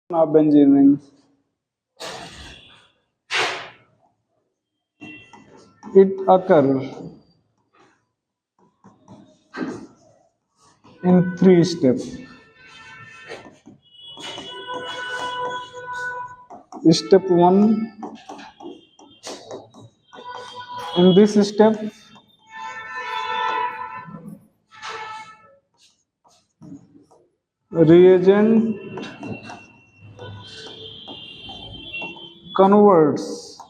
of benzene. It occurs in 3 steps. Step 1. In this step, reagent converts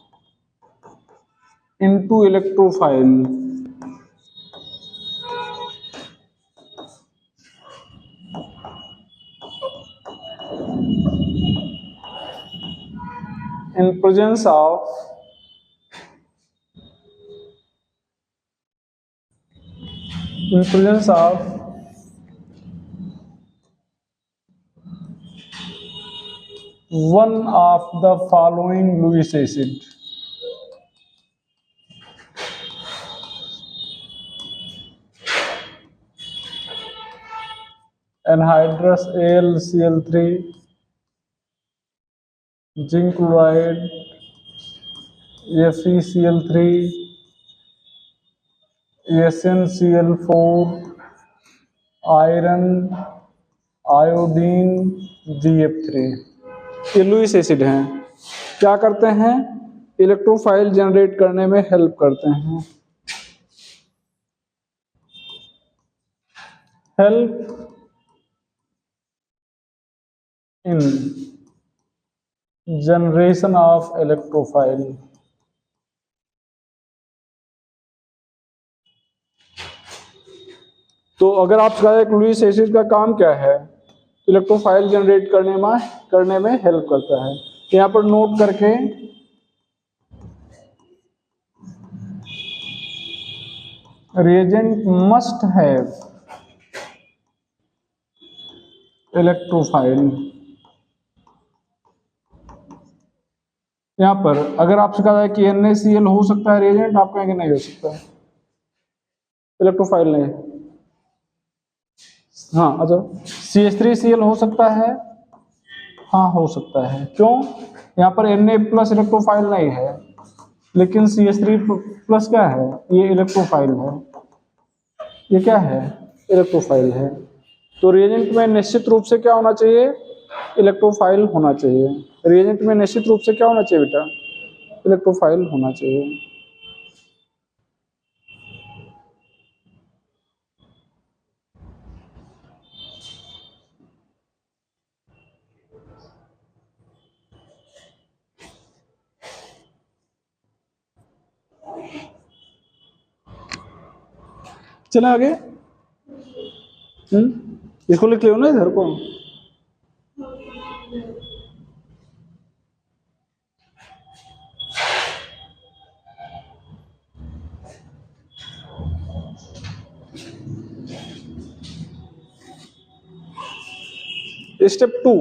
into electrophile. In presence of one of the following Lewis acid. Anhydrous AlCl3, zinc chloride, FeCl3, SnCl4, iron, iodine, GF3, ये Lewis acid हैं। क्या करते हैं? Electrophile generate करने में help करते हैं। Help in generation of electrophile. तो अगर आप कहें लुईस एसिड का काम क्या है, इलेक्ट्रोफाइल जनरेट करने में हेल्प करता है। यहाँ पर नोट करके reagent must have electrophile। यहाँ पर अगर आपसे कहा जाए कि NaCl हो सकता है रिएजेंट, आप कहेंगे नहीं हो सकता, इलेक्ट्रोफाइल नहीं। हाँ, अच्छा, CH3Cl हो सकता है, हाँ हो सकता है। क्यों? यहाँ पर Na+ इलेक्ट्रोफाइल नहीं है, लेकिन CH3+ क्या है? ये इलेक्ट्रोफाइल है। ये क्या है? इलेक्ट्रोफाइल है। तो रिएजेंट में निश्चित रूप से क्या होना चाहिए? इलेक्ट्रोफाइल होना चाहिए। रिएजेंट में निश्चित रूप से क्या होना चाहिए बेटा? इलेक्ट्रोफाइल होना चाहिए। चले आगे। इसको लिख लियो ना इधर को। स्टेप 2,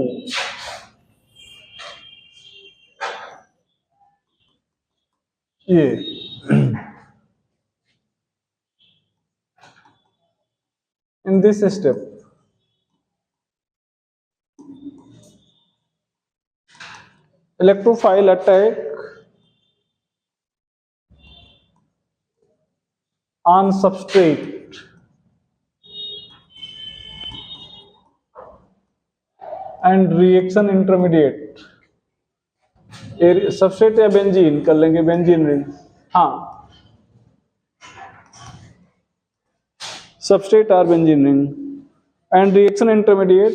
ये in this step electrophile attack on substrate and reaction intermediate। Substrate या बेंजीन कर लेंगे, बेंजीन रिंग। हाँ, सबस्ट्रेट और benzene ring and reaction intermediate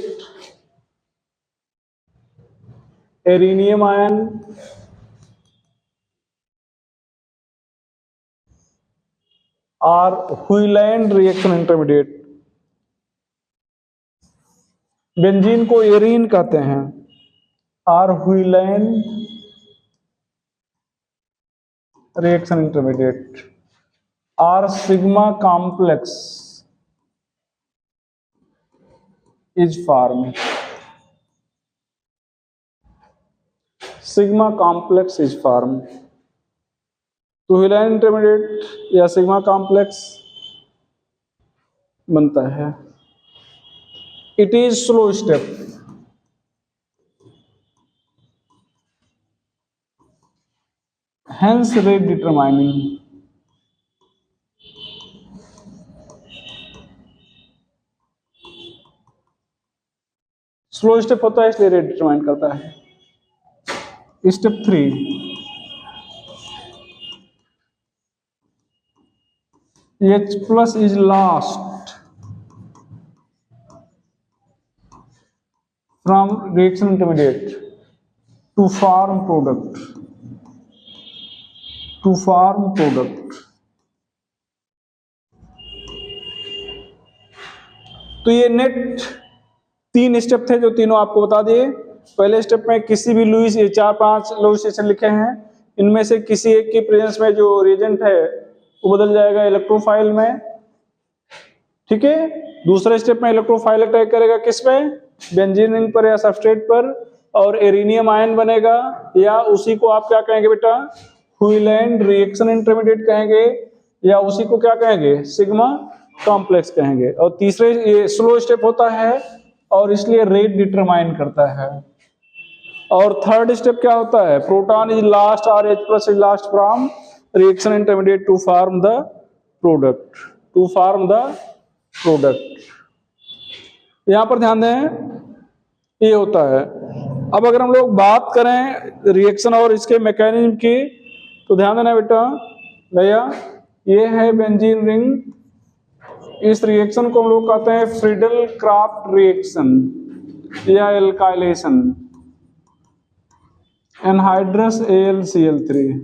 arenium ion और व्हीलैंड रिएक्शन इंटरमीडिएट। बेंजीन को एरीन कहते हैं और व्हीलैंड रिएक्शन इंटरमीडिएट और sigma complex is form. Sigma complex is form. तो व्हीलैंड इंटरमीडिएट या सिग्मा कॉम्प्लेक्स बनता है। It is slow step. hence rate determining. Slow step होता है इसलिए रेट डिटरमाइन करता है। Step 3, H plus is lost from reaction intermediate to form product. तो ये नेट 3 स्टेप थे जो तीनों आपको बता दिए। पहले स्टेप में किसी भी लुईस, ये 4-5 लुईस स्टेशन लिखे हैं, इनमें से किसी एक की प्रेजेंस में जो रिएजेंट है वो बदल जाएगा इलेक्ट्रोफाइल में, ठीक है। दूसरे स्टेप में इलेक्ट्रोफाइल अटैक करेगा किस पे, बेंजीन रिंग पर या सबस्ट्रेट पर, और एरिनियम आयन बनेगा, या उसी को आप क्या कहेंगे बेटा, हुइलैंड रिएक्शन इंटरमीडिएट कहेंगे, या उसी को क्या कहेंगे, सिग्मा कॉम्प्लेक्स कहेंगे। और तीसरे ये स्लो स्टेप होता है और इसलिए रेट डिटरमाइन करता है। और थर्ड स्टेप क्या होता है, प्रोटॉन इज लास्ट और H plus is lost from reaction intermediate to form the product. यहां पर ध्यान दें, ये होता है। अब अगर हम लोग बात करें रिएक्शन और इसके मैकेनिज्म की, तो ध्यान देना बेटा, भैया ये है बेंजीन रिंग, इस रिएक्शन को हम लोग कहते हैं फ्रीडल क्राफ्ट रिएक्शन या एल्काइलेशन, एनहाइड्रस AlCl3।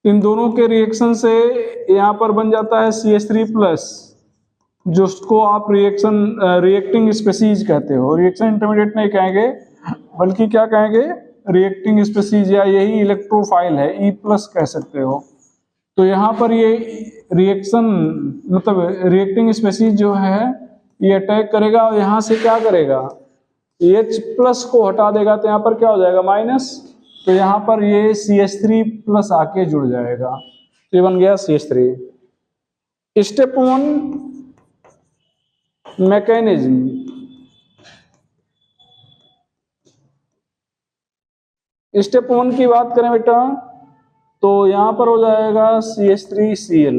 इन दोनों के रिएक्शन से यहां पर बन जाता है CH3+, जिसको आप रिएक्टिंग स्पीसीज कहते हो। रिएक्शन इंटरमीडिएट नहीं कहेंगे, बल्कि क्या कहेंगे, रिएक्टिंग स्पीसीज, या यही इलेक्ट्रोफाइल है, E+ कह सकते हो। तो यहाँ पर ये रिएक्शन मतलब रिएक्टिंग स्पीसीज जो है ये अटैक करेगा और यहाँ से क्या करेगा, H+ को हटा देगा, तो यहाँ पर क्या हो जाएगा, माइनस। तो यहाँ पर ये CH3+ आके जुड़ जाएगा, तो ये बन गया CH3। स्टेप 1 मैकेनिज्म, स्टेप 1 की बात करें बेटा, तो यहां पर हो जाएगा CH3Cl,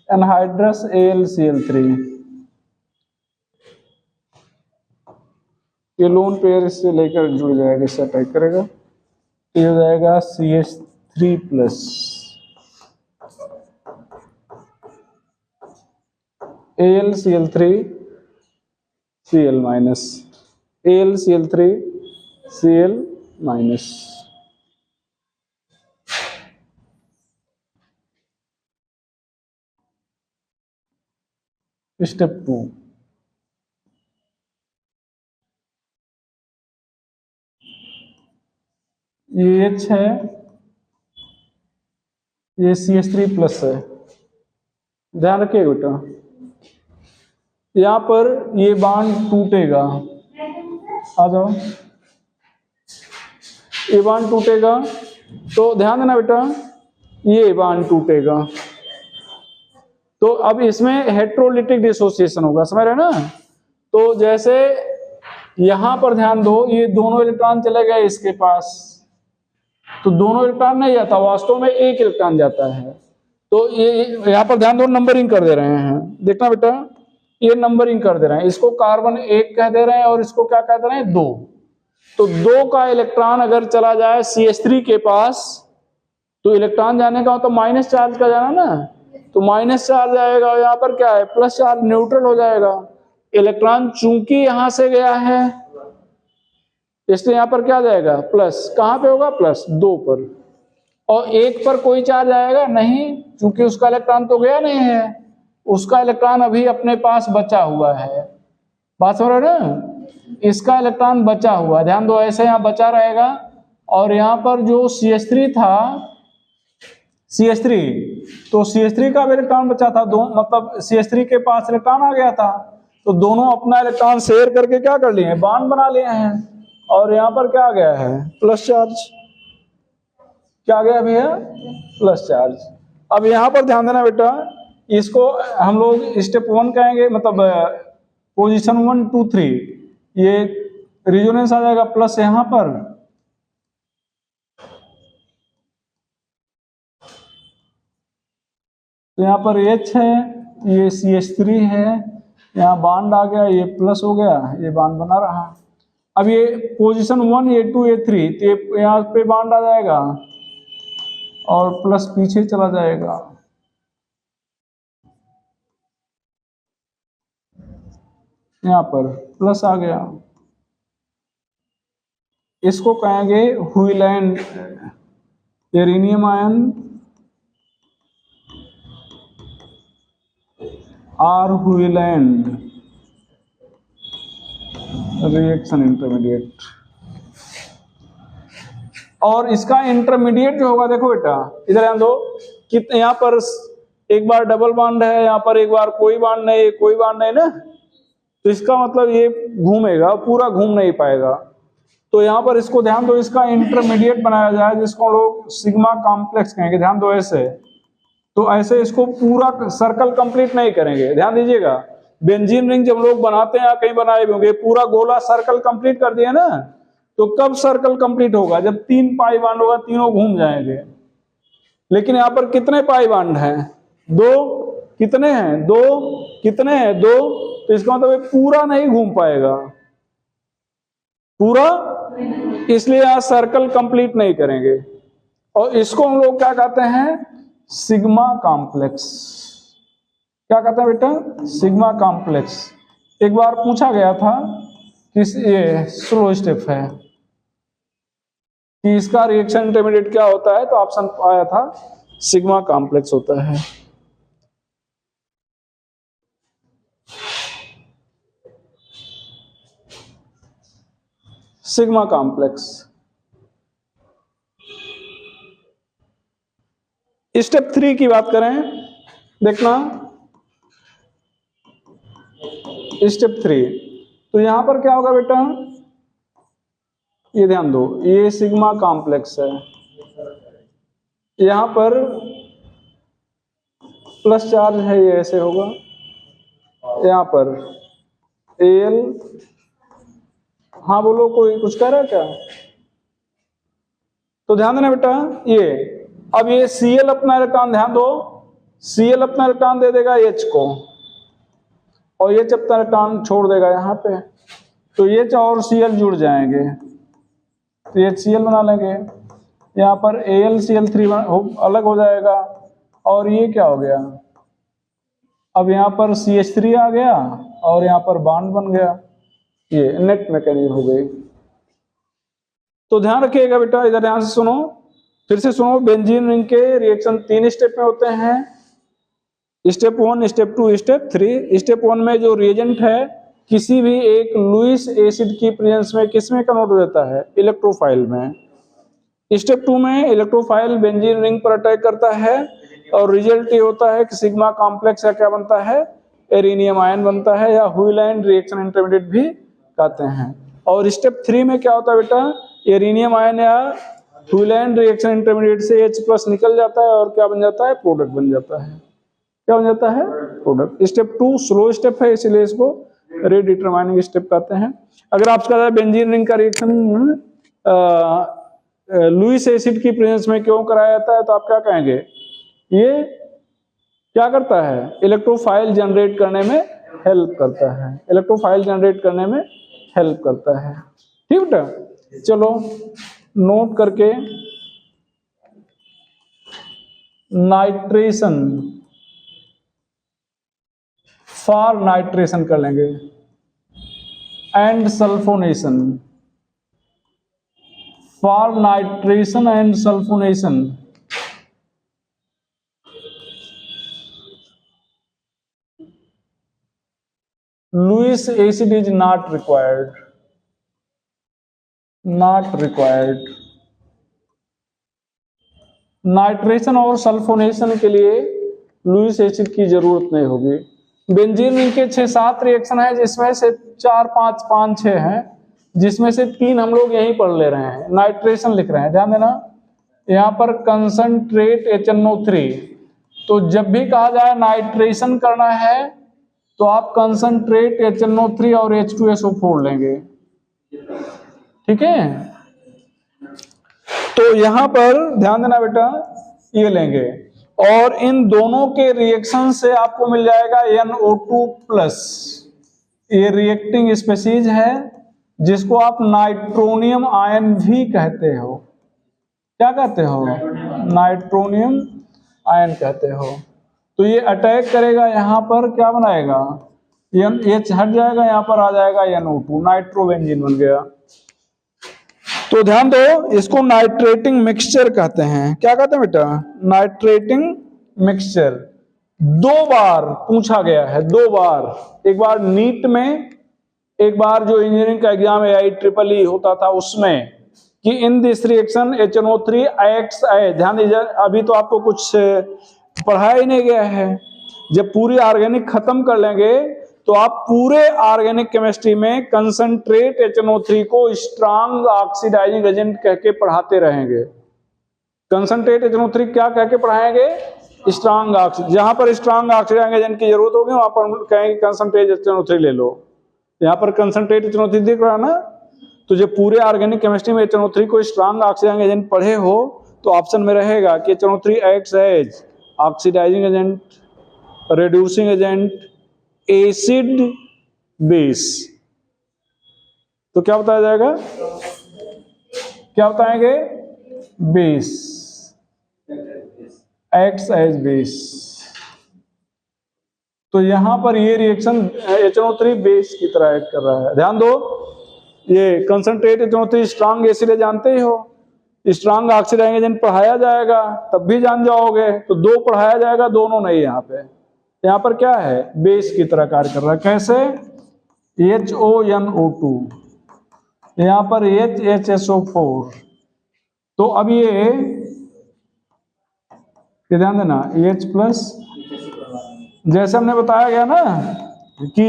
एनहाइड्रस AlCl3। ये लोन पेयर इससे लेकर जुड़ जाएगा, इससे अटैक करेगा, ये हो जाएगा CH3+, AlCl3 Cl-, AlCl3 Cl-। Step 2, ये H है, ये CH3+ है। ध्यान रखिएगा बेटा, यहां पर ये बांड टूटेगा, आ जाओ, ये बांड टूटेगा, तो ध्यान देना बेटा, ये बांड टूटेगा, तो अब इसमें हेट्रोलिटिक डिसोसिएशन होगा, समझ रहे ना। तो जैसे यहां पर ध्यान दो, ये दोनों इलेक्ट्रॉन चले गए इसके पास, तो दोनों इलेक्ट्रॉन नहीं जाता, वास्तव में एक इलेक्ट्रॉन जाता है। तो ये यहां पर ध्यान दो, नंबरिंग कर दे रहे हैं, देखना बेटा, ये नंबरिंग कर दे रहे हैं, इसको कार्बन 1 कह दे रहे हैं और इसको क्या कह दे रहे हैं, 2। तो 2 का इलेक्ट्रॉन अगर चला जाए CH3 के पास, तो इलेक्ट्रॉन जाने का तो माइनस चार्ज का जाना ना, तो माइनस चार्ज आएगा, और यहाँ पर क्या है, प्लस चार्ज, न्यूट्रल हो जाएगा। इलेक्ट्रॉन चूंकि यहां से गया है, इसलिए यहां पर क्या जाएगा, प्लस। कहां पे होगा, प्लस 2 पर, और 1 पर कोई चार्ज आएगा नहीं, क्योंकि उसका इलेक्ट्रॉन तो गया नहीं है, उसका इलेक्ट्रॉन अभी अपने पास बचा हुआ है। बात हो रहा है ना, इसका इलेक्ट्रॉन बचा हुआ, ध्यान दो, ऐसे यहां बचा रहेगा, और यहां पर जो CH3 था, CH3, तो CH3 का भी इलेक्ट्रॉन बचा था, दो मतलब CH3 के पास इलेक्ट्रॉन आ गया था, तो दोनों अपना इलेक्ट्रॉन शेयर करके क्या कर लिए, बॉन्ड बना लिए हैं, और यहाँ पर क्या आ गया है, प्लस चार्ज। क्या आ गया भैया, प्लस चार्ज। अब यहाँ पर ध्यान देना बेटा, इसको हम लोग स्टेप 1 कहेंगे, मतलब पोजीशन 1, 2, 3, ये रिजोनेंस आ जाएगा प्लस यहां पर, तो यहाँ पर H है, ये CH3 है, यहाँ बॉन्ड आ गया, ये प्लस हो गया, ये बॉन्ड बना रहा। अब ये पोजीशन 1 A2 A3, तो ये यहाँ पे बॉन्ड आ जाएगा और प्लस पीछे चला जाएगा, यहाँ पर प्लस आ गया। इसको कहेंगे हुइलैंड एरिनियम आयन और हुइलैंड रिएक्शन इंटरमीडिएट। और इसका इंटरमीडिएट जो होगा, देखो बेटा इधर ध्यान दो, कितने यहाँ पर एक बार डबल बॉन्ड है, यहाँ पर एक बार कोई बॉन्ड नहीं, कोई बॉन्ड नहीं ना, तो इसका मतलब ये घूमेगा, पूरा घूम नहीं पाएगा। तो यहाँ पर इसको ध्यान दो, इसका इंटरमीडिएट बनाया जाए जिसको लोग सिग्मा कॉम्प्लेक्स कहेंगे। ध्यान दो ऐसे, तो ऐसे इसको पूरा सर्कल कंप्लीट नहीं करेंगे, ध्यान दीजिएगा। बेंजीन रिंग जब लोग बनाते हैं या कहीं बनाए भी होंगे, पूरा गोला सर्कल कंप्लीट कर दिया ना, तो कब सर्कल कंप्लीट होगा? जब 3 पाई बॉन्ड होगा, तीनों घूम जाएंगे। लेकिन यहाँ पर कितने पाई बॉन्ड हैं? 2। कितने हैं? 2। कितने हैं? 2। तो इसका मतलब ये पूरा नहीं घूम पाएगा, पूरा, इसलिए यहाँ सर्कल कंप्लीट नहीं करेंगे। और इसको हम लोग क्या कहते हैं? Sigma complex. क्या कहते हैं बेटा? Sigma complex. एक बार पूछा गया था कि ये स्लो स्टेप है कि इसका रिएक्शन इंटरमीडिएट क्या होता है, तो ऑप्शन आया था सिग्मा कॉम्प्लेक्स होता है। Sigma complex. स्टेप 3 की बात करें, देखना स्टेप 3, तो यहां पर क्या होगा बेटा? ये ध्यान दो, ये सिग्मा कॉम्प्लेक्स है, यहां पर प्लस चार्ज है, ये ऐसे होगा, यहां पर Al, हाँ बोलो, कोई कुछ कह रहा है क्या? तो ध्यान देना बेटा, ये अब ये Cl अपना इलेक्ट्रॉन, ध्यान दो, Cl अपना इलेक्ट्रॉन दे देगा H को, और H अपना इलेक्ट्रॉन छोड़ देगा यहाँ पे, तो H और Cl जुड़ जाएंगे, तो HCl बना लेंगे। यहाँ पर AlCl3 अलग हो जाएगा, और ये क्या हो गया? अब यहाँ पर CH3 आ गया और यहाँ पर बॉन्ड बन गया, ये नेट मैकेनिज्म हो गई। तो ध्यान रखिएगा बेटा, इधर ध्यान से सुनो, फिर से सुनो। बेंजीन रिंग के रिएक्शन 3 स्टेप में होते हैं, स्टेप 1, स्टेप 2, स्टेप 3। स्टेप 1 में जो रिएजेंट है किसी भी एक लुईस एसिड की प्रेजेंस में किस में कन्वर्ट हो जाता है? इलेक्ट्रोफाइल में। स्टेप 2 में इलेक्ट्रोफाइल बेंजीन रिंग पर अटैक करता है और रिजल्ट ये होता है कि सिग्मा कॉम्प्लेक्स का क्या बनता है? एरिनियम आयन बनता है, या हुइलैंड रिएक्शन इंटरमीडिएट भी कहते हैं। और स्टेप 3 में क्या होता है बेटा? एरिनियम आयन या हुइलैंड रिएक्शन इंटरमीडिएट से H+ निकल जाता है और क्या बन जाता है? प्रोडक्ट बन जाता है। क्या बन जाता है? प्रोडक्ट। स्टेप 2 स्लो स्टेप है, इसलिए इसको रीडिटरमाइनिंग स्टेप कहते हैं। अगर आपका बेंजीन रिंग का रिएक्शन लुईस एसिड की प्रेजेंस में क्यों कराया जाता है, तो आप क्या कहेंगे? ये क्या करता है? इलेक्ट्रोफाइल जनरेट करने में हेल्प करता है, इलेक्ट्रोफाइल जनरेट करने में हेल्प करता है। ठीक बेटा, चलो नोट करके नाइट्रेशन, फॉर नाइट्रेशन कर लेंगे, and sulphonation, for nitration and sulphonation. Lewis acid is not required, not required. Nitration और सल्फोनेशन के लिए लुईस एसिड की जरूरत नहीं होगी। बेंजीन रिंग के 6-7 रिएक्शन है, जिसमें से 4, 5, 5, 6 हैं, जिसमें से 3 हम लोग यहीं पढ़ ले रहे हैं, नाइट्रेशन लिख रहे हैं। ध्यान देना, यहाँ पर कंसंट्रेट HNO3, तो जब भी कहा जाए नाइट्रेशन करना है तो आप कंसंट्रेट HNO3 और H2SO4 लेंगे। ठीक है, तो यहां पर ध्यान देना बेटा, ये लेंगे और इन दोनों के रिएक्शन से आपको मिल जाएगा NO2 प्लस। ये रिएक्टिंग स्पीशीज है जिसको आप नाइट्रोनियम आयन भी कहते हो। क्या कहते हो? नाइट्रोनियम आयन कहते हो। तो ये अटैक करेगा, यहां पर क्या बनाएगा, H हट जाएगा, यहां पर आ जाएगा NO2, नाइट्रोबेंजीन बन गया। तो ध्यान दो, इसको नाइट्रेटिंग मिक्सचर कहते हैं। क्या कहते हैं बेटा? Nitrating mixture. 2 बार पूछा गया है, 2 बार, एक बार नीट में, एक बार जो इंजीनियरिंग का एग्जाम AIEEE होता था उसमें, कि in this reaction HNO3 acts as, ध्यान दीजिए अभी तो आपको कुछ पढ़ाया ही नहीं गया है। जब पूरी ऑर्गेनिक खत्म कर लेंगे तो आप पूरे ऑर्गेनिक केमिस्ट्री में कंसंट्रेट HNO3 को स्ट्रांग ऑक्सीडाइजिंग एजेंट कह के पढ़ाते रहेंगे। कंसंट्रेट HNO3 क्या कह के पढ़ाएंगे? Strong oxidising. जहां पर स्ट्रांग ऑक्सीडाइजिंग एजेंट की जरूरत होगी वहां पर कहेंगे कंसंट्रेट HNO3 ले लो। यहां पर कंसंट्रेट HNO3 दिख रहा है ना, तो जब पूरे ऑर्गेनिक केमिस्ट्री में HNO3 को स्ट्रांग ऑक्सीडाइजिंग एजेंट पढ़े हो तो ऑप्शन में रहेगा कि HNO3 acts as oxidising agent, reducing agent, acid base. तो क्या बताया जाएगा? क्या बताएंगे? Base, acts as base. तो यहां पर ये रिएक्शन HNO3 बेस की तरह एक्ट कर रहा है। ध्यान दो, ये कंसंट्रेट HNO3 स्ट्रांग एसिड है, जानते ही हो। स्ट्रांग ऑक्सीडाइजिंग एजेंट पढ़ाया जाएगा तब भी जान जाओगे, तो 2 पढ़ाया जाएगा, दोनों नहीं। यहाँ पे, यहाँ पर क्या है? बेस की तरह कार्य कर रहा है। कैसे? HONO2, यहाँ पर HHSO4। तो अब ये ध्यान देना, H प्लस, जैसे हमने बताया गया ना कि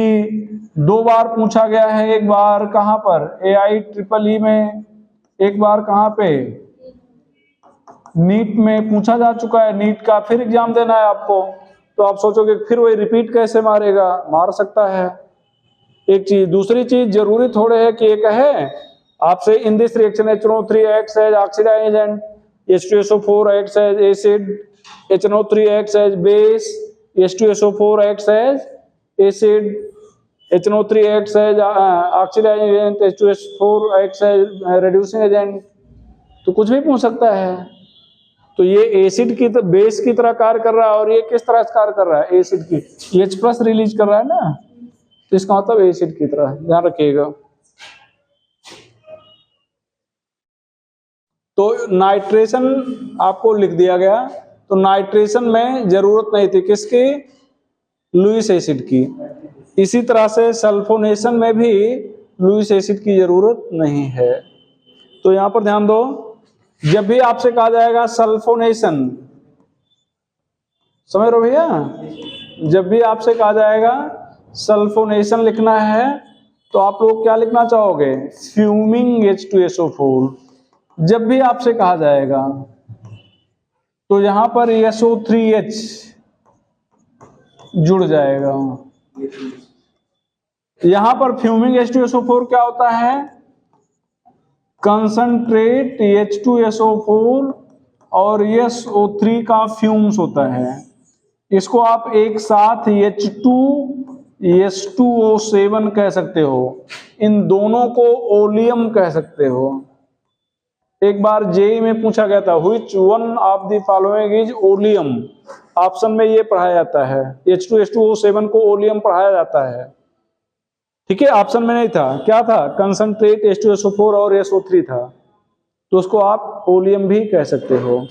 2 बार पूछा गया है, एक बार कहां पर AIEEE में, एक बार कहां पे नीट में पूछा जा चुका है। नीट का फिर एग्जाम देना है आपको, तो आप सोचोगे फिर वही रिपीट कैसे मारेगा? मार सकता है। एक चीज, दूसरी चीज जरूरी थोड़े है कि एक है आपसे in this reaction HNO3 acts as oxidizing agent, H2SO4 acts as acid, HNO3 acts as base, H2SO4 acts as acid, HNO3 acts as oxidizing agent, H2SO4 acts as reducing agent। तो कुछ भी पूछ सकता है। तो ये एसिड की base की तरह कार्य कर रहा है, और ये किस तरह से कार्य कर रहा है? एसिड की, H प्लस रिलीज कर रहा है ना, तो इसका मतलब एसिड की तरह, ध्यान रखिएगा। तो नाइट्रेशन आपको लिख दिया गया, तो नाइट्रेशन में जरूरत नहीं थी किसकी? लुईस एसिड की। इसी तरह से सल्फोनेशन में भी लुईस एसिड की जरूरत नहीं है। तो यहां पर ध्यान दो, जब भी आपसे कहा जाएगा सल्फोनेशन, समझ रहे हो भैया, जब भी आपसे कहा जाएगा सल्फोनेशन लिखना है तो आप लोग क्या लिखना चाहोगे? Fuming H2SO4। जब भी आपसे कहा जाएगा तो यहां पर SO3H जुड़ जाएगा। यहां पर फ्यूमिंग H2SO4 क्या होता है? कंसंट्रेट H2SO4 और SO3 का फ्यूम्स होता है। इसको आप एक साथ H2S2O7 कह सकते हो। इन दोनों को ओलियम कह सकते हो। एक बार जेई में पूछा गया था, which one of the following is oleum. Option में ये पढ़ाया जाता है, H2S2O7 को ओलियम पढ़ाया जाता है। ठीक है, ऑप्शन में नहीं था, क्या था? कंसंट्रेट H2SO4 और SO3 था, तो उसको आप ओलियम भी कह सकते हो।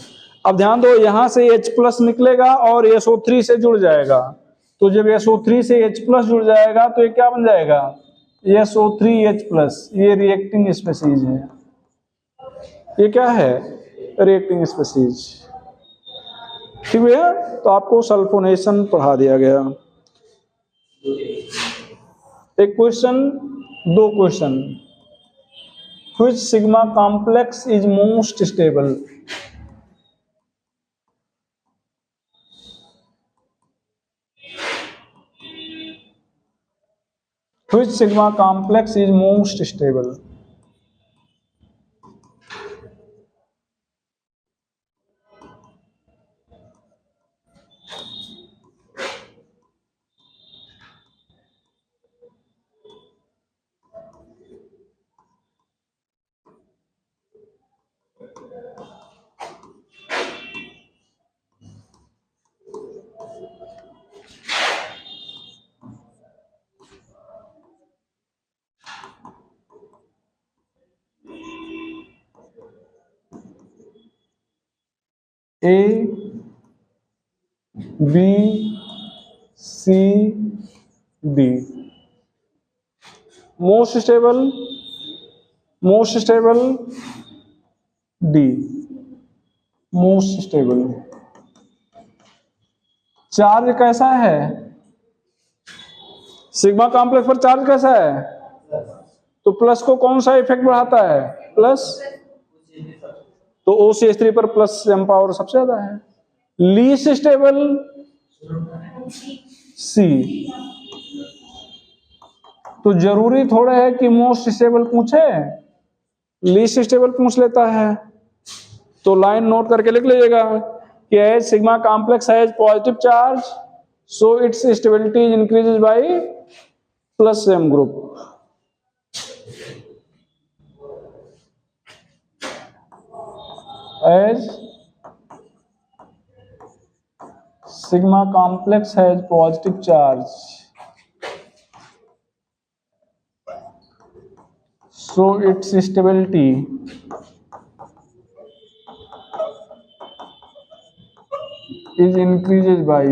अब ध्यान दो, यहां से H प्लस निकलेगा और SO3 से जुड़ जाएगा। तो जब SO3 से H प्लस जुड़ जाएगा तो ये क्या बन जाएगा? SO3H plus. ये रिएक्टिंग स्पीशीज है। ये क्या है? Reacting species. ठीक भैया, तो आपको सल्फोनेशन पढ़ा दिया गया। एक question, 2 question. Which sigma complex is most stable? Which sigma complex is most stable? A B C D most stable D most stable। Charge कैसा है सिग्मा कॉम्प्लेक्स पर, चार्ज कैसा है तो प्लस को कौन सा इफेक्ट बढ़ाता है प्लस, तो OCH3 पर प्लस m पावर सबसे ज्यादा है। लीस्ट स्टेबल C, तो जरूरी थोड़ा है कि मोस्ट स्टेबल पूछे, लीस्ट स्टेबल पूछ लेता है। तो लाइन नोट करके लिख लीजिएगा कि as sigma complex has positive charge so its stability is increases by plus m group. As sigma complex has positive charge, so its stability is increases by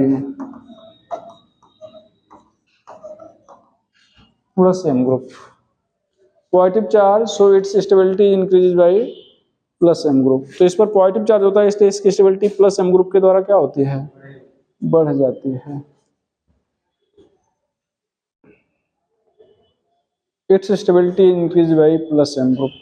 plus m group। Positive charge so its stability increases by plus m group. तो इस पर positive charge होता है इसलिए इसकी stability plus m group के द्वारा क्या होती है बढ़ जाती है। Its stability increase by plus m group.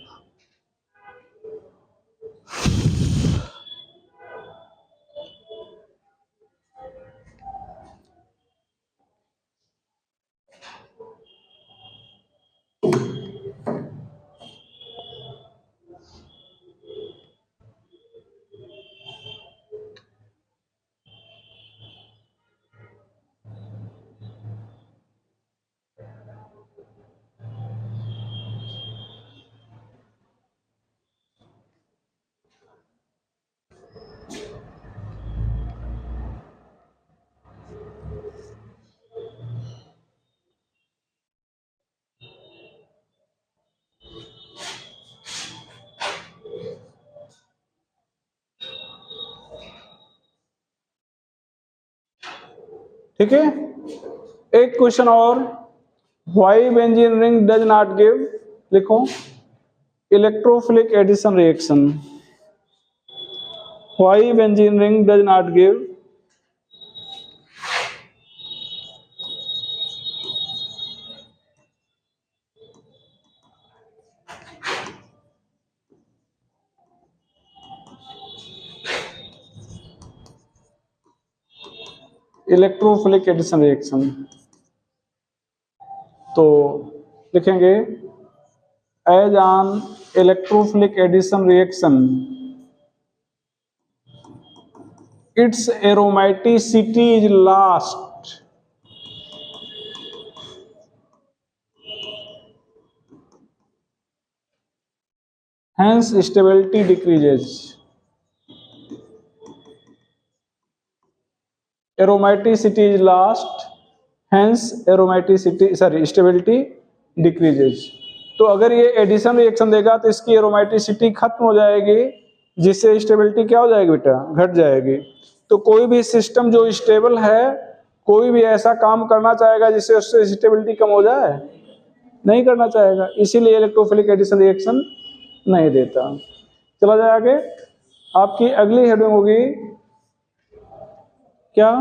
ठीक है, एक क्वेश्चन और, why benzene ring does not give, लिखो electrophilic addition reaction, why benzene ring does not give electrophilic addition reaction. तो लिखेंगे as on electrophilic addition reaction its aromaticity is lost, hence stability decreases। aromaticity is lost, hence stability decreases। तो अगर ये addition reaction देगा तो इसकी aromaticity खत्म हो जाएगी, जिससे स्टेबिलिटी क्या हो जाएगी बेटा घट जाएगी। तो कोई भी सिस्टम जो स्टेबल है कोई भी ऐसा काम करना चाहेगा जिससे उससे स्टेबिलिटी कम हो जाए, नहीं करना चाहेगा, इसीलिए इलेक्ट्रोफिलिक एडिशन रिएक्शन नहीं देता। चला जाए आगे, आपकी अगली हेडिंग होगी क्या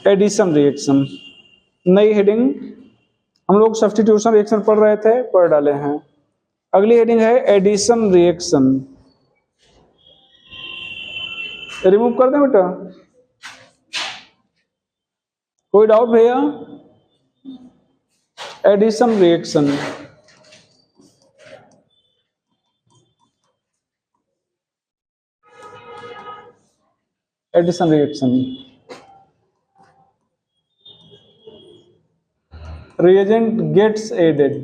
एडिशन रिएक्शन। नई हेडिंग, हम लोग सब्स्टिट्यूशन रिएक्शन पढ़ रहे थे, पढ़ डाले हैं। अगली हेडिंग है एडिशन रिएक्शन। रिमूव कर दें बेटा, कोई डाउट भैया? Addition reaction, addition reaction, reagent gets added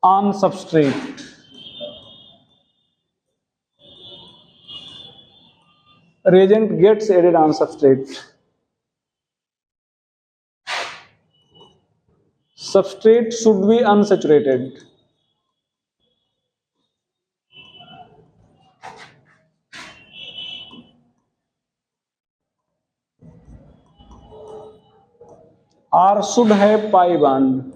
on substrate, reagent gets added on substrate, substrate should be unsaturated, R should have pi bond.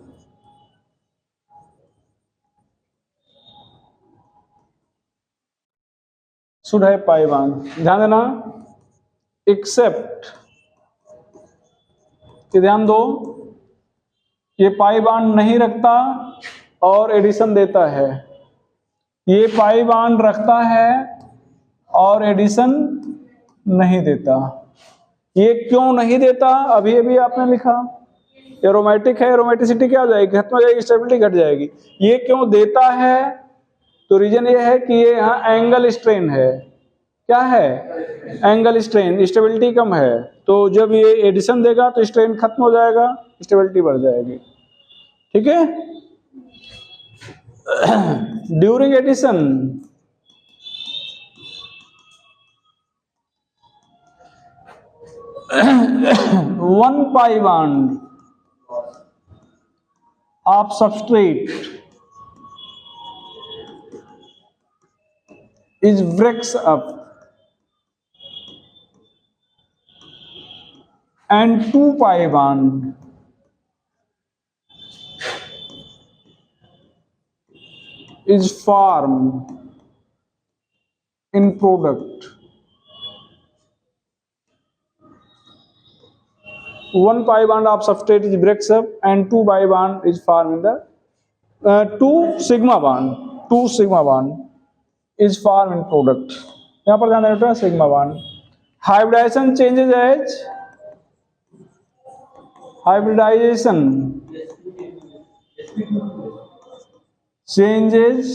Should have pi bond. ध्यान देना, except, ये ध्यान दो, ये पाई बांड नहीं रखता और एडिशन देता है, ये पाई बांड रखता है और एडिशन नहीं देता। ये क्यों नहीं देता? अभी अभी आपने लिखा एरोमेटिक है, एरोमेटिसिटी क्या हो जाएगी? खत्म हो जाएगी, स्टेबिलिटी घट जाएगी। ये क्यों देता है? तो रीजन ये है कि ये यहाँ एंगल स्ट्रेन है। क्या है? एंगल स्ट्रेन, स्टेबिलिटी कम है, तो जब ये एडिशन देगा तो स्ट्रेन खत्म हो जाएगा, स्टेबिलिटी बढ़ जाएगी। ठीक है। During addition one pi bond of substrate is breaks up and 2 pi bond is formed in product. One pi bond of substrate is breaks up and 2 pi bond is formed in the 2 sigma bond is formed in product. यहाँ पर ध्यान देना, sigma bond hybridisation changes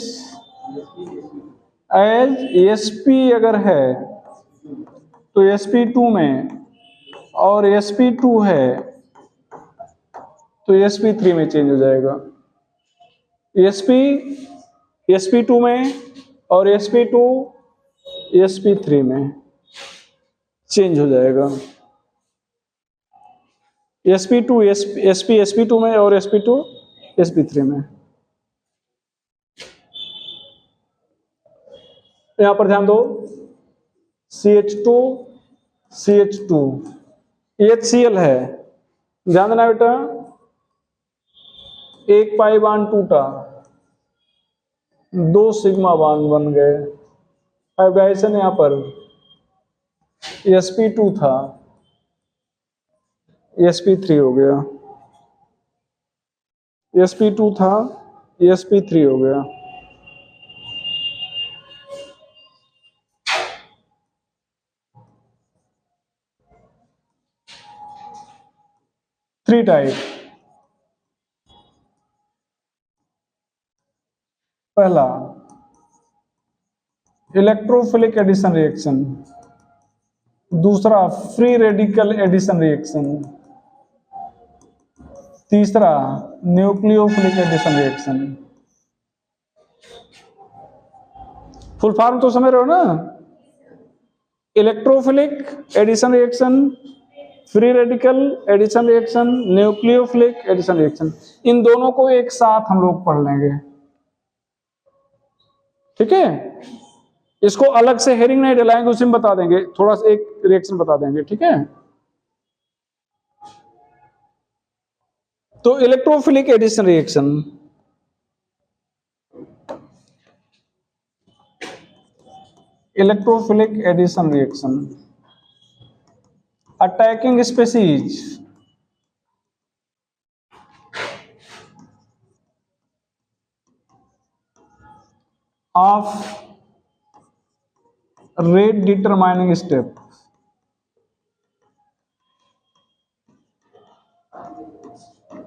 as sp अगर है तो sp2 में, और sp2 है तो sp3 में चेंज हो जाएगा। sp2 में और sp2 sp3 में चेंज हो जाएगा। sp2 sp2 में और sp2 sp3 में। यहां पर ध्यान दो, CH2 HCl है, ध्यान देना बेटा, एक पाई बांड टूटा, 2 सिग्मा बांड बन गए। हाइब्रिडाइजेशन यहां पर sp2 था, sp3 हो गया, sp2 था, sp3 हो गया। Three type. पहला इलेक्ट्रोफिलिक एडिशन रिएक्शन, दूसरा फ्री रेडिकल एडिशन रिएक्शन, तीसरा nucleophilic addition reaction. Full form तो समझ रहे हो ना? Electrophilic addition reaction, free radical addition reaction, nucleophilic addition reaction, इन दोनों को एक साथ हम लोग पढ़ लेंगे। ठीक है, इसको अलग से हेडिंग नहीं डलाएंगे, उसी में बता देंगे, थोड़ा सा एक रिएक्शन बता देंगे। ठीक है, तो electrophilic addition reaction, electrophilic addition reaction, attacking species of rate determining step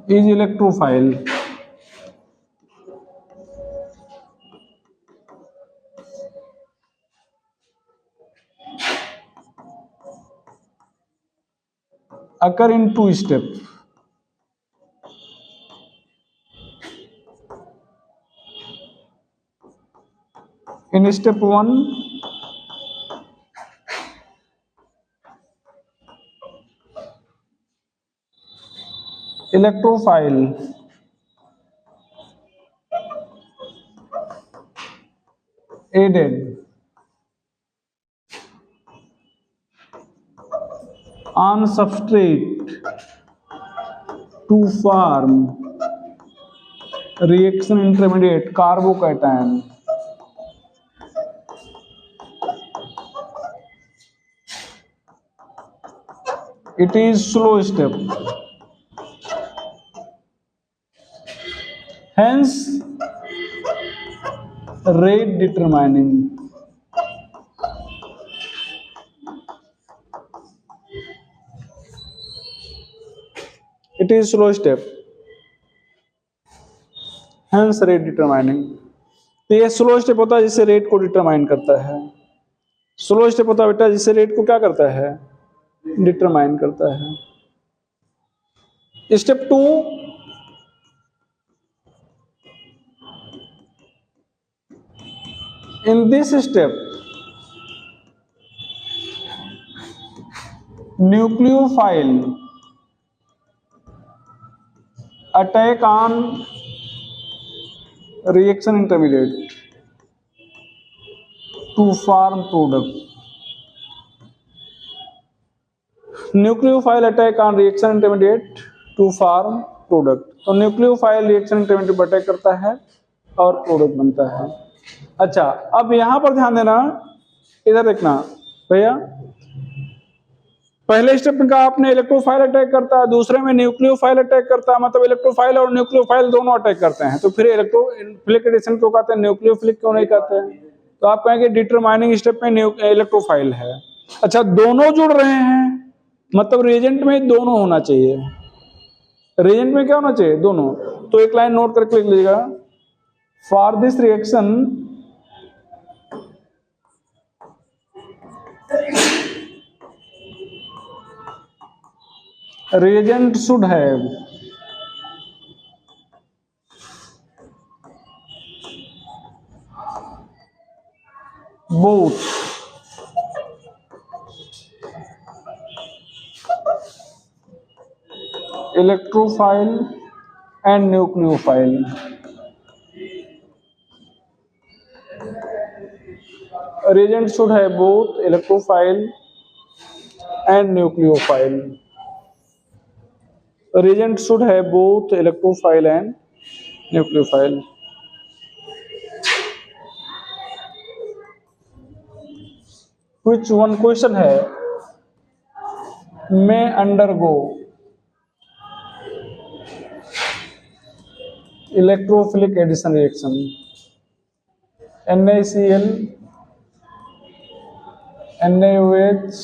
is electrophile. Occur in 2 steps. In step 1, electrophile aided on substrate to form reaction intermediate carbocation. It is slow step. Hence, rate determining. It is slow step. Hence, rate determining. तो ये slow step होता है जिससे rate को determine करता है। Slow step होता है बेटा जिससे रेट को क्या करता है, डिटरमाइन करता है। Step 2, in this step nucleophile attack on reaction intermediate to form product. Nucleophile attack on reaction intermediate to form product. तो न्यूक्लियोफाइल रिएक्शन इंटरमीडिएट अटैक करता है और प्रोडक्ट बनता है। अच्छा, अब यहां पर ध्यान देना, इधर देखना भैया, पहले स्टेप में कहा आपने इलेक्ट्रोफाइल अटैक करता है, दूसरे में न्यूक्लियोफाइल अटैक करता है, मतलब इलेक्ट्रोफाइल और न्यूक्लियोफाइल दोनों अटैक करते हैं। तो फिर इलेक्ट्रोफिलिक एडिशन क्यों कहते हैं, न्यूक्लियोफिलिक क्यों नहीं कहते हैं? तो आप कहेंगे डिटरमाइनिंग स्टेप में इलेक्ट्रोफाइल है। अच्छा, दोनों जुड़ रहे हैं, मतलब रिएजेंट में दोनों होना चाहिए। रिएजेंट में क्या होना चाहिए, दोनों। तो एक लाइन नोट करके लिख लीजिएगा, for this reaction reagent should have both electrophile and nucleophile. Reagent should have both electrophile and nucleophile. Reagent should have both electrophile and nucleophile. Which one question है, may undergo electrophilic addition reaction NaCl, NaOH,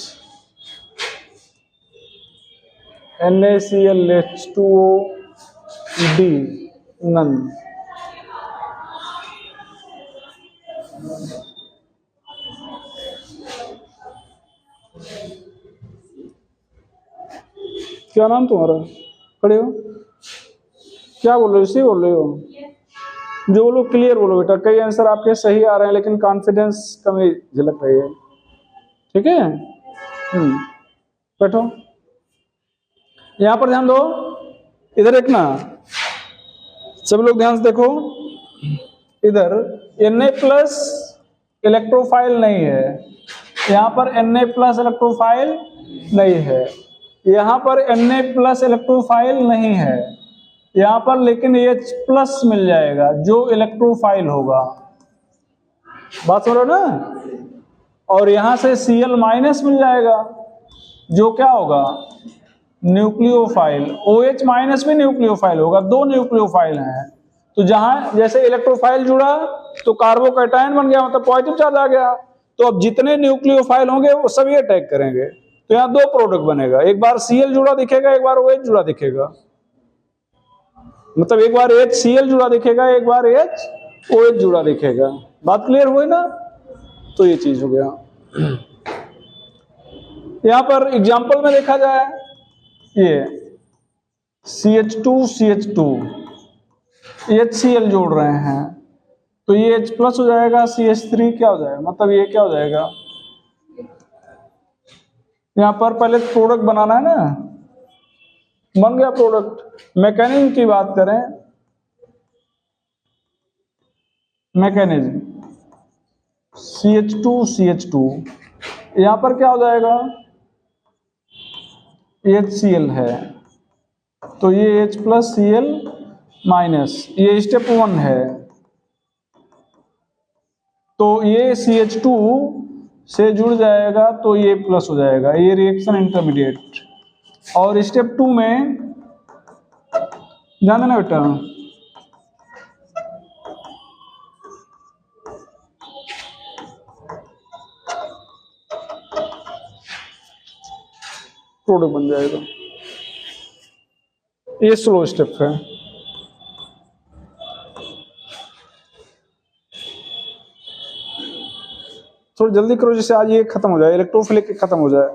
NaCl H2O D, none. क्या नाम तुम्हारा, खड़े हो, क्या बोल रहे हो, इसी बोल रहे हो, जो बोलो क्लियर बोलो बेटा। कई आंसर आपके सही आ रहे हैं लेकिन कॉन्फिडेंस कमी झलक रही है, ठीक है। बैठो, यहां पर ध्यान दो, इधर एक ना, सब लोग ध्यान से देखो, इधर Na+ इलेक्ट्रोफाइल नहीं है, यहां पर Na+ इलेक्ट्रोफाइल नहीं है, यहां पर Na+ इलेक्ट्रोफाइल नहीं है, यहां पर लेकिन H+ मिल जाएगा जो इलेक्ट्रोफाइल होगा। बात सुन रहे हो ना। और यहां से Cl- मिल जाएगा जो क्या होगा, न्यूक्लियोफाइल। OH- भी न्यूक्लियोफाइल होगा, दो न्यूक्लियोफाइल हैं। तो जहां जैसे इलेक्ट्रोफाइल जुड़ा तो कार्बोकैटायन बन गया, मतलब पॉजिटिव चार्ज आ गया। तो अब जितने न्यूक्लियोफाइल होंगे वो सभी अटैक करेंगे, तो यहाँ दो प्रोडक्ट बनेगा, एक बार Cl जुड़ा दिखेगा, एक बार OH जुड़ा दिखेगा। मतलब एक बार HCl जुड़ा दिखेगा, एक बार OH जुड़ा दिखेगा। बात क्लियर हुई ना। तो ये चीज हो गया। यहां पर एग्जांपल में देखा जाए, ये CH2 CH2 HCl जोड़ रहे हैं, तो ये H+ हो जाएगा, CH3 क्या हो जाएगा, मतलब ये क्या हो जाएगा। यहां पर पहले प्रोडक्ट बनाना है ना, बन गया प्रोडक्ट। मैकेनिज्म की बात करें, मैकेनिज्म CH2 CH2, यहां पर क्या हो जाएगा, HCl है, तो ये H प्लस Cl माइनस, ये स्टेप 1 है। तो ये CH2 से जुड़ जाएगा तो ये प्लस हो जाएगा, ये रिएक्शन इंटरमीडिएट। और स्टेप 2 में ध्यान देना बेटा, प्रोडक्ट बन जाएगा। ये स्लो स्टेप है। थोड़ा जल्दी करो जिससे आज ये खत्म हो जाए, इलेक्ट्रोफिलिक खत्म हो जाए।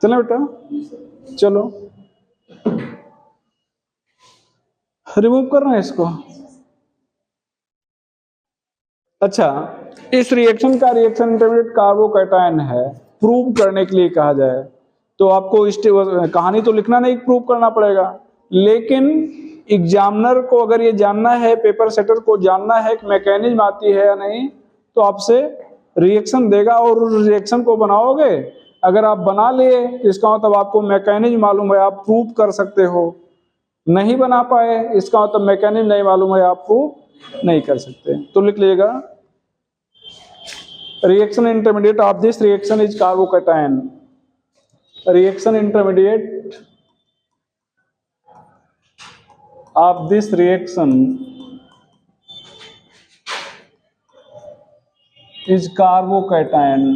चलो बेटा, चलो रिमूव करना है इसको। अच्छा, इस रिएक्शन का रिएक्शन इंटरमीडिएट कार्बोकैटायन है, प्रूव करने के लिए कहा जाए तो आपको इस कहानी तो लिखना नहीं, प्रूव करना पड़ेगा। लेकिन एग्जामिनर को अगर ये जानना है, पेपर सेटर को जानना है कि मैकेनिज्म आती है या नहीं, तो आपसे रिएक्शन देगा और उस रिएक्शन को बनाओगे। अगर आप बना लिए तो इसका मतलब आपको मैकेनिज्म मालूम है, आप प्रूव कर सकते हो। नहीं बना पाए इसका मतलब मैकेनिज्म नहीं मालूम है, आप प्रूव नहीं कर सकते। तो लिख लीजिएगा, reaction intermediate of this reaction is carbocation. Reaction intermediate of this reaction is carbocation.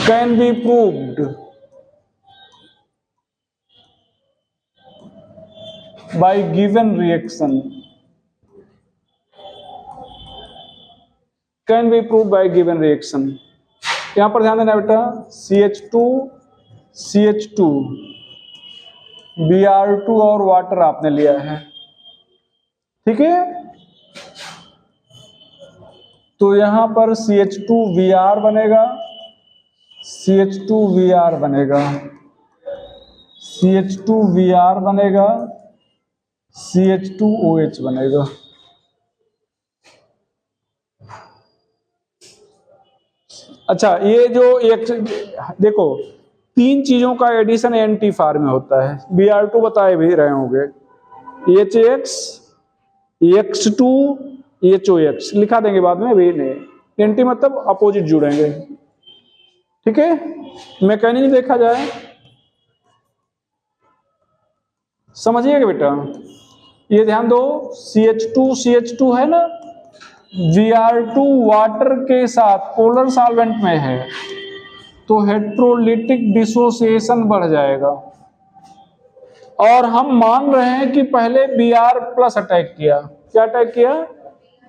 Can be proved by given reaction. Can be proved by given reaction. यहां पर ध्यान देना बेटा, CH2 CH2 Br2 और वाटर आपने लिया है, ठीक है। तो यहां पर CH2Br बनेगा, CH2Br बनेगा, CH2Br बनेगा, CH2OH बनेगा। अच्छा, ये जो एक देखो, 3 चीजों का एडिशन एंटी फार में होता है, Br2 बताए भी रहे होंगे, HX, X2, HOX लिखा देंगे बाद में, अभी नहीं। एंटी मतलब अपोजिट जुड़ेंगे, ठीक है। मैकेनिज्म देखा जाए, समझिएगा बेटा, ये ध्यान दो, CH2 CH2 है ना, Br2 वाटर के साथ पोलर सॉल्वेंट में है तो हेट्रोलिटिक डिसोसिएशन बढ़ जाएगा। और हम मान रहे हैं कि पहले Br प्लस अटैक किया, क्या अटैक किया,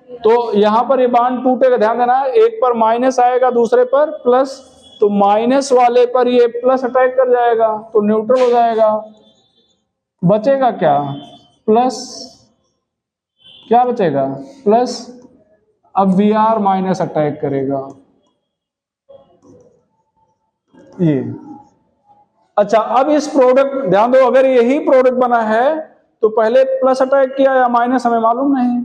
तो यहां पर ये बॉन्ड टूटेगा, ध्यान देना, एक पर माइनस आएगा दूसरे पर प्लस, तो माइनस वाले पर ये प्लस अटैक कर जाएगा तो न्यूट्रल हो जाएगा। बचेगा क्या, प्लस, क्या बचेगा, प्लस। अब Br माइनस अटैक करेगा ये। अच्छा, अब इस प्रोडक्ट ध्यान दो, अगर यही प्रोडक्ट बना है तो पहले प्लस अटैक किया या माइनस हमें मालूम नहीं,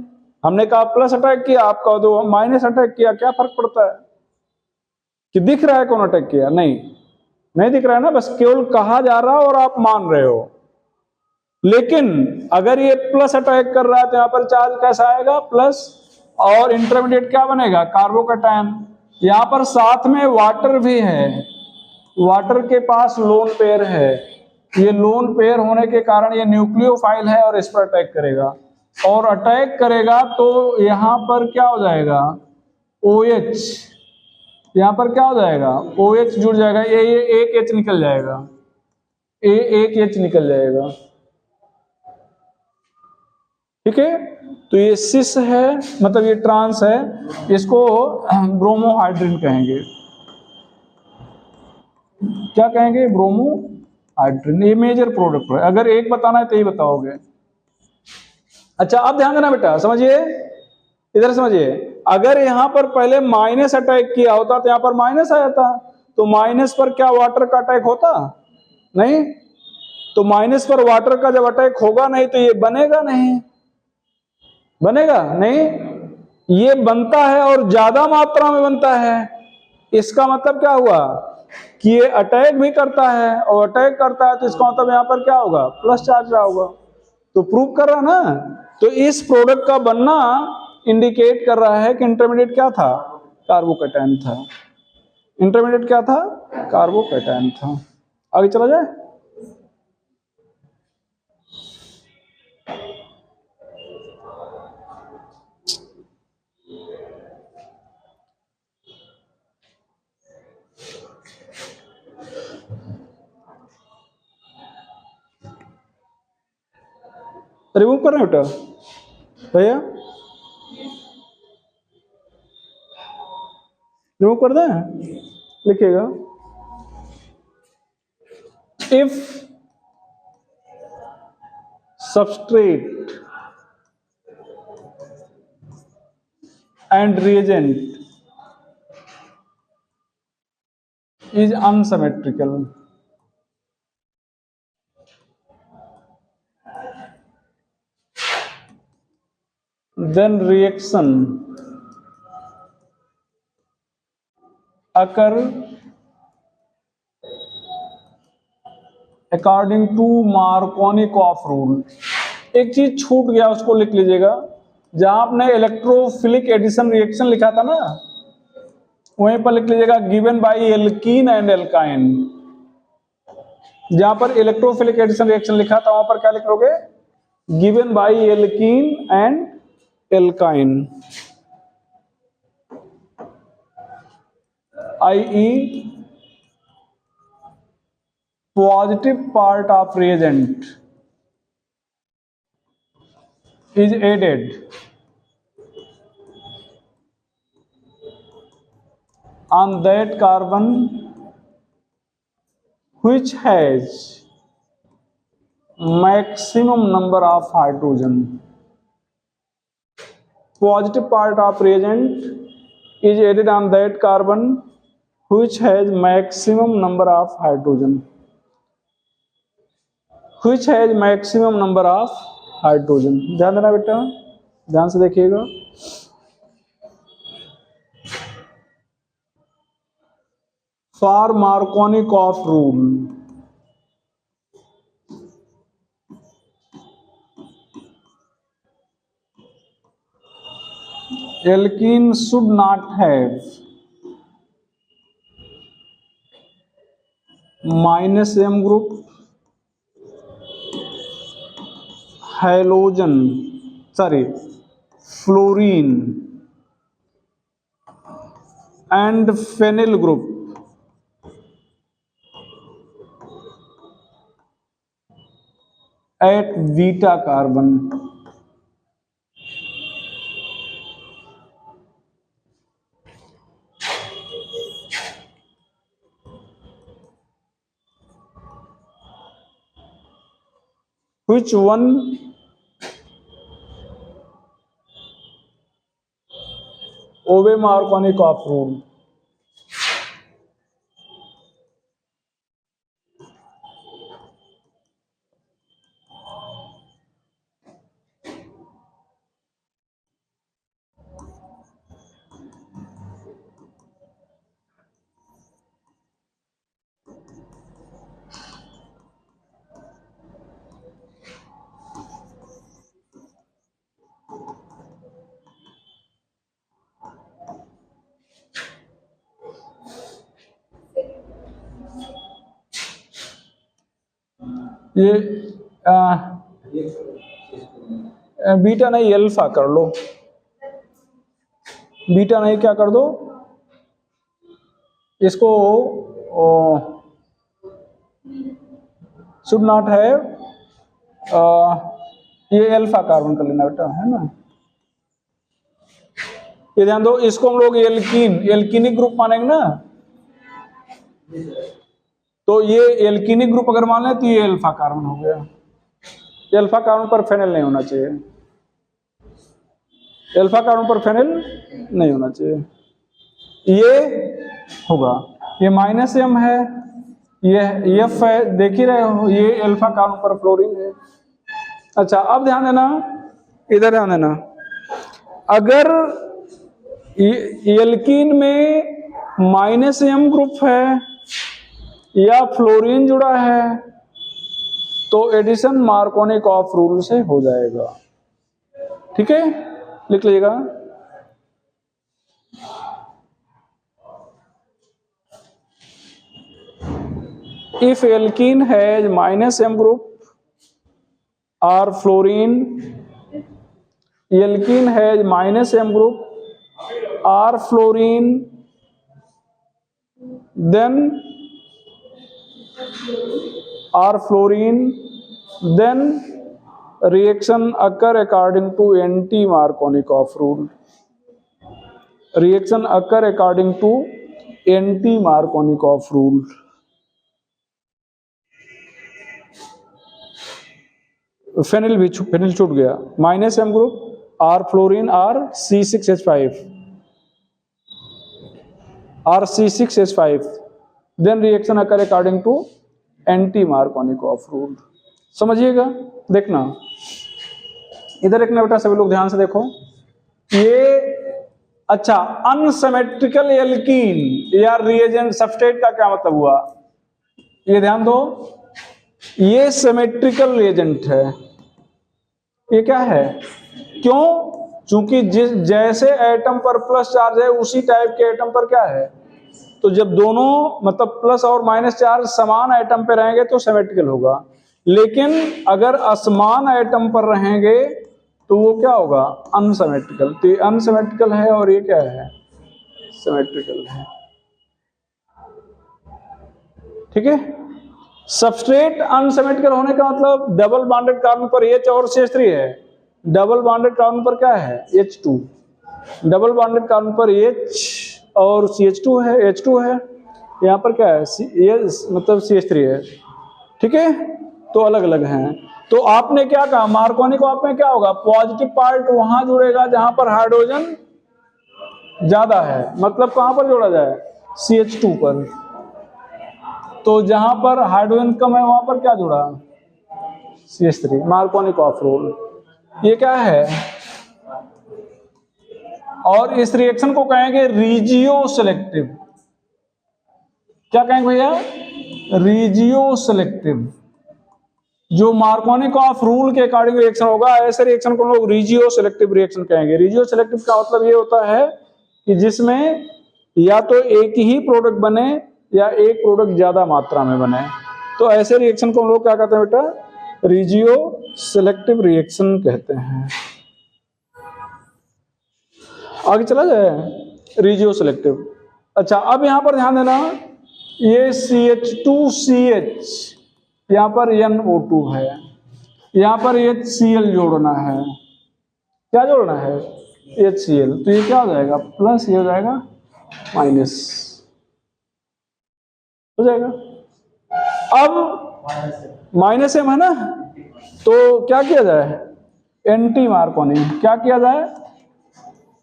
हमने कहा प्लस अटैक किया, आप कह दो माइनस अटैक किया, क्या फर्क पड़ता है कि दिख रहा है कौन अटैक किया, नहीं दिख रहा है ना, बस केवल कहा जा रहा है और आप मान रहे हो। लेकिन अगर ये प्लस अटैक कर रहा है तो यहां पर चार्ज कैसा आएगा, प्लस, और इंटरमीडिएट क्या बनेगा, कार्बोकैटायन। यहां पर साथ में वाटर भी है, वाटर के पास लोन पेयर है, ये लोन पेयर होने के कारण ये न्यूक्लियोफाइल है और इस पर अटैक करेगा, और अटैक करेगा तो यहां पर क्या हो जाएगा, OH, यहां पर क्या हो जाएगा, OH जुड़ जाएगा, ये एक H निकल जाएगा, एक H निकल जाएगा, ठीक है। तो ये सिस है, मतलब ये ट्रांस है, इसको ब्रोमोहाइड्रिन कहेंगे। क्या कहेंगे, ब्रोमोहाइड्रिन। ये मेजर प्रोडक्ट है, अगर एक बताना है तो ये बताओगे। अच्छा अब ध्यान देना बेटा, समझिए, इधर समझिए, अगर यहां पर पहले माइनस अटैक किया होता तो यहां पर माइनस आ जाता, तो माइनस पर क्या वाटर का अटैक होता, नहीं। तो माइनस पर वाटर का जब अटैक होगा नहीं तो ये बनेगा नहीं, बनेगा नहीं, ये बनता है और ज्यादा मात्रा में बनता है। इसका मतलब क्या हुआ कि ये अटैक भी करता है, और अटैक करता है तो इसका मतलब यहां पर क्या होगा, प्लस चार्ज रहा होगा। तो प्रूव कर रहा ना, तो इस प्रोडक्ट का बनना इंडिकेट कर रहा है कि इंटरमीडिएट क्या था, कार्बोकैटायन था। इंटरमीडिएट क्या था, कार्बोकैटायन था। आगे चला जाए। रिमूव कर रहे हैं बेटा भैया, रिमूव कर दें, लिखिएगा, if substrate and reagent is unsymmetrical, then reaction occur according to Markovnikov rule। एक चीज छूट गया, उसको लिख लीजिएगा, जहां आपने इलेक्ट्रोफिलिक एडिशन रिएक्शन लिखा था ना, वहीं पर लिख लीजिएगा given by alkene and alkyne. जहां पर इलेक्ट्रोफिलिक एडिशन रिएक्शन लिखा था वहां पर क्या लिख लोगे, given by alkene and alkyne, i.e. positive part of reagent is added on that carbon which has maximum number of hydrogen। Positive part of reagent is added on that carbon which has maximum number of hydrogen, which has maximum number of hydrogen। ध्यान देना बेटा, ध्यान से देखिएगा। For Markovnikov rule, alkene should not have minus M group, halogen, fluorine and phenyl group at beta carbon। Which one obey Markovnikov rule? ये beta नहीं, alpha कर लो, beta नहीं, क्या कर दो इसको, शुड नॉट है, ये अल्फा कार्बन कर लेना बेटा, है ना। ये ध्यान दो, इसको हम लोग एल्कीनिक ग्रुप मानेंगे ना, तो ये एल्कीनिक ग्रुप अगर मान लें तो ये अल्फा कार्बन हो गया। अल्फा कार्बन पर फेनिल नहीं होना चाहिए, अल्फा कार्बन पर फेनिल नहीं होना चाहिए। ये होगा, ये -m है, ये F है, देख ही रहे हो, ये अल्फा कार्बन पर फ्लोरीन है। अच्छा अब ध्यान देना, इधर ध्यान देना, अगर एल्कीन में -m ग्रुप है या फ्लोरीन जुड़ा है तो एडिशन मार्कोनिक ऑफ रूल से हो जाएगा। ठीक है, लिख लीजिएगा। If alkene has -m group or fluorine, alkene has -m group or fluorine, then reaction occur according to anti-Markovnikov rule. Reaction occur according to anti-Markovnikov rule. Phenyl छूट गया, -m group or fluorine or C6H5 or C6H5, then reaction occur according to anti Markovnikov rule. समझिएगा, देखना इधर एक ना बेटा, सभी लोग ध्यान से देखो, ये अच्छा अनसिमेट्रिकल एल्कीन या रिएजेंट सबस्ट्रेट का क्या मतलब हुआ, ये ध्यान दो, ये सिमेट्रिकल रिएजेंट है, ये क्या है, क्यों, चूंकि जैसे एटम पर प्लस चार्ज है उसी टाइप के एटम पर क्या है, तो जब दोनों मतलब प्लस और माइनस चार्ज समान एटम पे रहेंगे तो सिमेट्रिकल होगा, लेकिन अगर असमान एटम पर रहेंगे तो वो क्या होगा, अनसिमेट्रिकल। तो ये अनसिमेट्रिकल है और ये क्या है, सिमेट्रिकल है। ठीक है, सबस्ट्रेट अनसिमेट्रिकल होने का मतलब डबल बॉन्डेड कार्बन पर H और CH3 है, डबल बॉन्डेड कार्बन पर क्या है, H2, डबल बॉन्डेड कार्बन पर H और CH2 है, H2 है, यहाँ पर क्या है, ये मतलब CH3 है। ठीक है, तो अलग अलग हैं। तो आपने क्या कहा, मार्कोनिकॉफ में क्या होगा, पॉजिटिव पार्ट वहां जुड़ेगा जहां पर हाइड्रोजन ज्यादा है, मतलब कहां पर जोड़ा जाए, CH2 पर, तो जहां पर हाइड्रोजन कम है वहां पर क्या जुड़ा, CH3, मार्कोनिकॉफ रूल। ये क्या है, और इस रिएक्शन को कहेंगे रीजियो सेलेक्टिव। क्या कहेंगे भैया, रीजियो सेलेक्टिव। जो मार्कोनिकॉफ रूल के अकॉर्डिंग रिएक्शन होगा, ऐसे रिएक्शन को लोग रीजियो सेलेक्टिव रिएक्शन कहेंगे। रीजियो सेलेक्टिव का मतलब ये होता है कि जिसमें या तो एक ही प्रोडक्ट बने या एक प्रोडक्ट ज्यादा मात्रा में बने, तो ऐसे रिएक्शन को हम लोग क्या कहते हैं बेटा, रीजियो सेलेक्टिव रिएक्शन कहते हैं। आगे चला जाए, रीजियो सेलेक्टिव। अच्छा अब यहां पर ध्यान देना, ये CH2CH, यहां पर NO2 है, यहां पर HCl जोड़ना है, क्या जोड़ना है, HCl, तो ये क्या हो जाएगा, प्लस, ये हो जाएगा माइनस, हो जाएगा। अब -m है ना, तो क्या किया जाए, एंटी मार्कोनी, क्या किया जाए,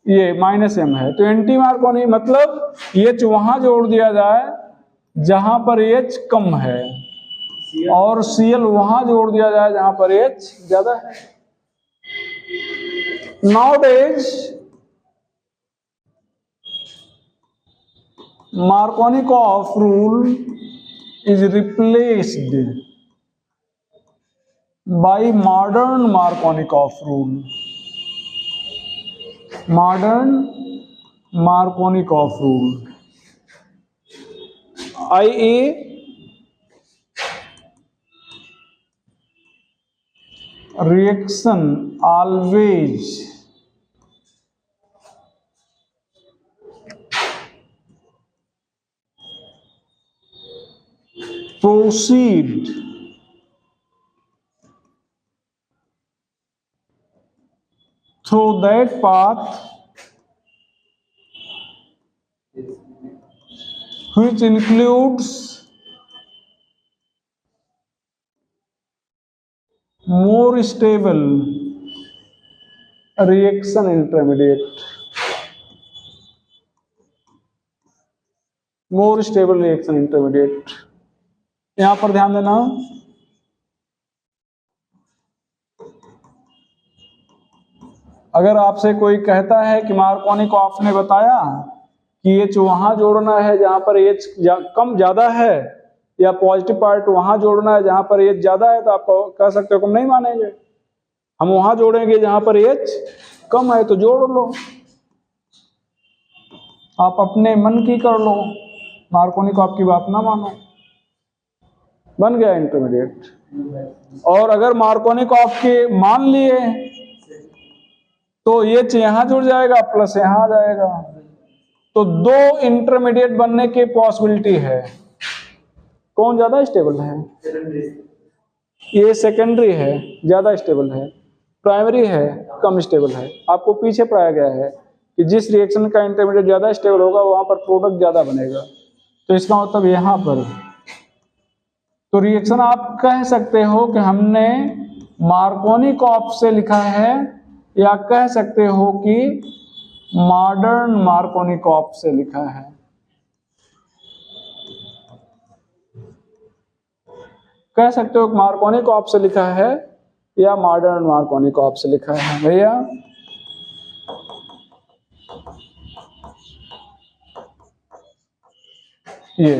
ये -m है तो एंटी मार्कोनी मतलब H वहां जोड़ दिया जाए जहां पर H कम है और Cl वहां जोड़ दिया जाए जहां पर H ज्यादा है। Nowadays Markovnikov rule is replaced by modern Markovnikov rule. Modern Markovnikov rule, i.e. reaction always proceed through that path which includes more stable reaction intermediate, more stable reaction intermediate। यहां पर ध्यान देना, अगर आपसे कोई कहता है कि मार्कोनिकॉफ ने बताया कि एच वहां जोड़ना है जहां पर एच कम ज्यादा है, या पॉजिटिव पार्ट वहां जोड़ना है जहां पर एच ज्यादा है, तो आप कह सकते हो कि हम नहीं मानेंगे, हम वहां जोड़ेंगे जहां पर एच कम है, तो जोड़ लो, आप अपने मन की कर लो, मार्कोनिकॉफ की बात ना मानो। बन गया इंटरमीडिएट। और अगर मार्कोनिकॉफ के मान लिए तो एच यहां जुड़ जाएगा प्लस यहां आ जाएगा, तो दो इंटरमीडिएट बनने की पॉसिबिलिटी है। कौन ज्यादा स्टेबल है? ये सेकेंडरी है, ज्यादा स्टेबल है, प्राइमरी है, कम स्टेबल है। आपको पीछे पढ़ाया गया है कि जिस रिएक्शन का इंटरमीडिएट ज्यादा स्टेबल होगा वहां पर प्रोडक्ट ज्यादा बनेगा, तो इसका मतलब यहां पर तो रिएक्शन आप कह सकते हो कि हमने मार्कोनिकॉफ से लिखा है, या कह सकते हो कि मॉडर्न मार्कोनिकॉफ से लिखा है। कह सकते हो कि मार्कोनिकॉफ से लिखा है या मॉडर्न मार्कोनिकॉफ से लिखा है। भैया ये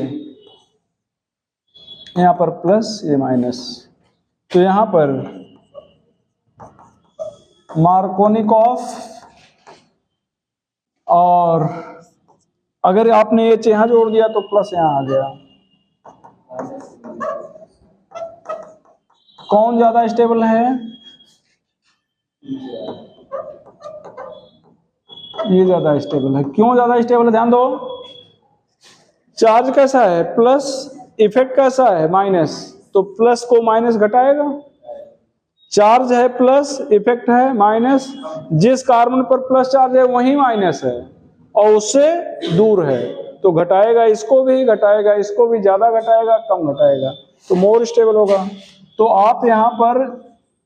यहां पर प्लस, ये माइनस, तो यहां पर मार्कोनिकॉफ, और अगर आपने एच यहां जोड़ दिया तो प्लस यहां आ गया। कौन ज्यादा स्टेबल है? ये ज्यादा स्टेबल है। क्यों ज्यादा स्टेबल है? ध्यान दो, चार्ज कैसा है? प्लस, इफेक्ट कैसा है? माइनस, तो प्लस को माइनस घटाएगा। चार्ज है प्लस, इफेक्ट है माइनस, जिस कार्बन पर प्लस चार्ज है वही माइनस है और उससे दूर है, तो घटाएगा, इसको भी घटाएगा, इसको भी, ज्यादा घटाएगा कम घटाएगा, तो मोर स्टेबल होगा। तो आप यहां पर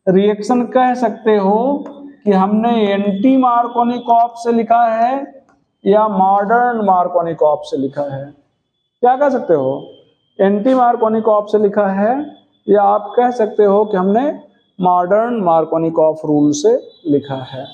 रिएक्शन कह सकते हो कि हमने एंटी मार्कोनिकॉफ से लिखा है या मॉडर्न मार्कोनिकॉफ से लिखा है। क्या कह सकते हो? एंटी मार्कोनिकॉफ से लिखा है, या आप कह सकते हो कि हमने मॉडर्न मार्कोनिकॉफ रूल से लिखा है।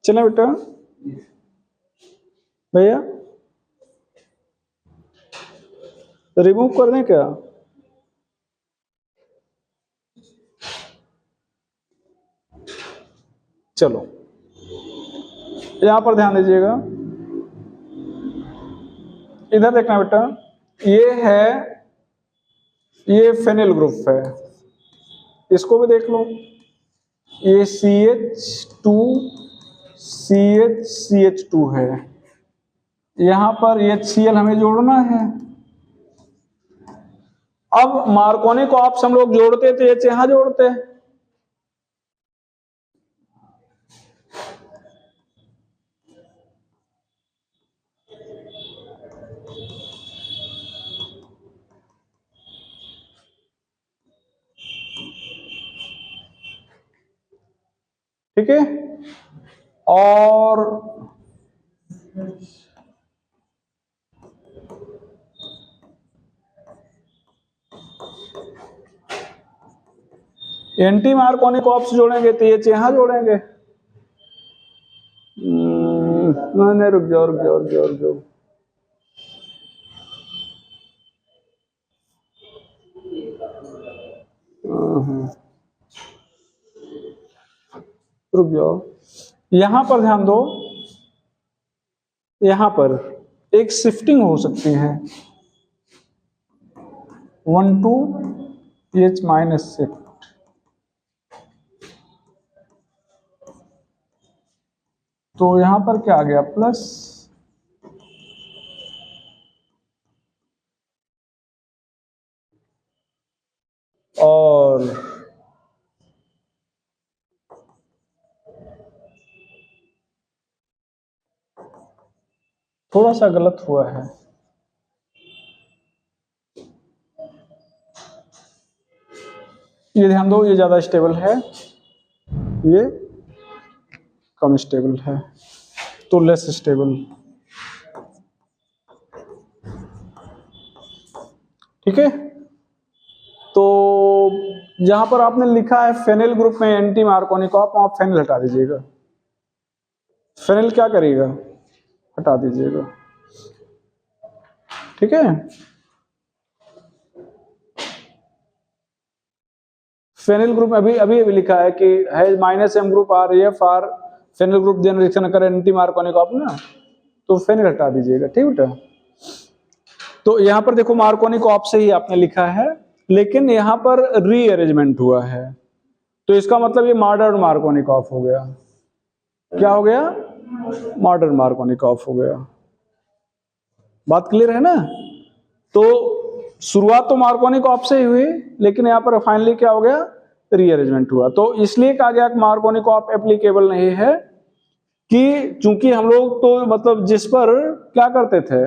चले बेटा भैया, रिमूव कर दें क्या? चलो यहां पर ध्यान दीजिएगा, इधर देखना बेटा, ये है, ये फेनिल ग्रुप है, इसको भी देख लो, ये CH2 CH है, यहां पर HCl हमें जोड़ना है। अब मार्कोनिकॉफ हम लोग जोड़ते थे, एच यहां जोड़ते, ठीक है, और एंटी मार्कोनिकॉफ से जोड़ेंगे तो एच यहां जोड़ेंगे। नहीं, रुक जाओ रुक जाओ रुक जाओ रुक जाओ, रुक जाओ, यहां पर ध्यान दो, यहां पर एक शिफ्टिंग हो सकती है 1 to H माइनस शिफ्ट। तो यहां पर क्या आ गया प्लस, और थोड़ा सा गलत हुआ है, ये ध्यान दो, ये ज्यादा स्टेबल है, ये कम स्टेबल है, तो लेस स्टेबल। ठीक है, तो जहां पर आपने लिखा है फेनिल ग्रुप में एंटी मार्कोनिक, आप फेनिल हटा दीजिएगा। फेनिल क्या करेगा, हटा दीजिएगा। ठीक है, फेनिल ग्रुप में अभी अभी लिखा है कि है minus M group or F or phenyl group then reaction कर एंटी मार्कोनिक ऑफ ना, तो फेनिल हटा दीजिएगा। ठीक बेटा, तो यहां पर देखो मार्कोनिक ऑफ से ही आपने लिखा है, लेकिन यहां पर रीअरेंजमेंट हुआ है, तो इसका मतलब ये मॉडर्न मार्कोनिक ऑफ हो गया। क्या हो गया, मॉडर्न मार्कोनिक ऑफ हो गया। बात क्लियर है ना? तो शुरुआत तो मार्कोनिक ऑफ से ही हुई, लेकिन यहां पर फाइनली क्या हो गया, रीअरेंजमेंट हुआ। तो इसलिए कहा गया कि मार्कोनिक ऑफ एप्लीकेबल नहीं है, कि चूंकि हम लोग तो मतलब जिस पर क्या करते थे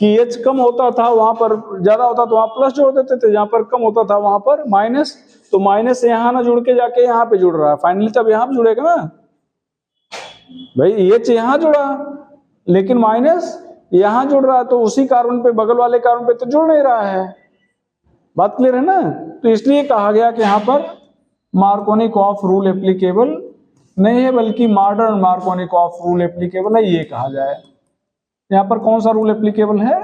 कि एच कम होता था वहां पर ज्यादा होता तो वहां प्लस जोड़ देते थे, जहां पर कम होता था वहां पर माइनस, तो माइनस यहां ना जुड़ के जाके यहां पे जुड़ रहा है, फाइनली तब यहां पे जुड़ेगा ना भाई, एच यहां जुड़ा लेकिन माइनस यहां जुड़ रहा है, तो उसी कार्बन पे बगल वाले कार्बन पे तो जुड़ नहीं रहा है। बात क्लियर है ना? तो इसलिए कहा गया कि यहां पर मार्कोनिक ऑफ रूल एप्लीकेबल नहीं है, बल्कि मॉडर्न मार्कोनिक ऑफ रूल एप्लीकेबल है, ये कहा जाए। यहां पर कौन सा रूल एप्लीकेबल है,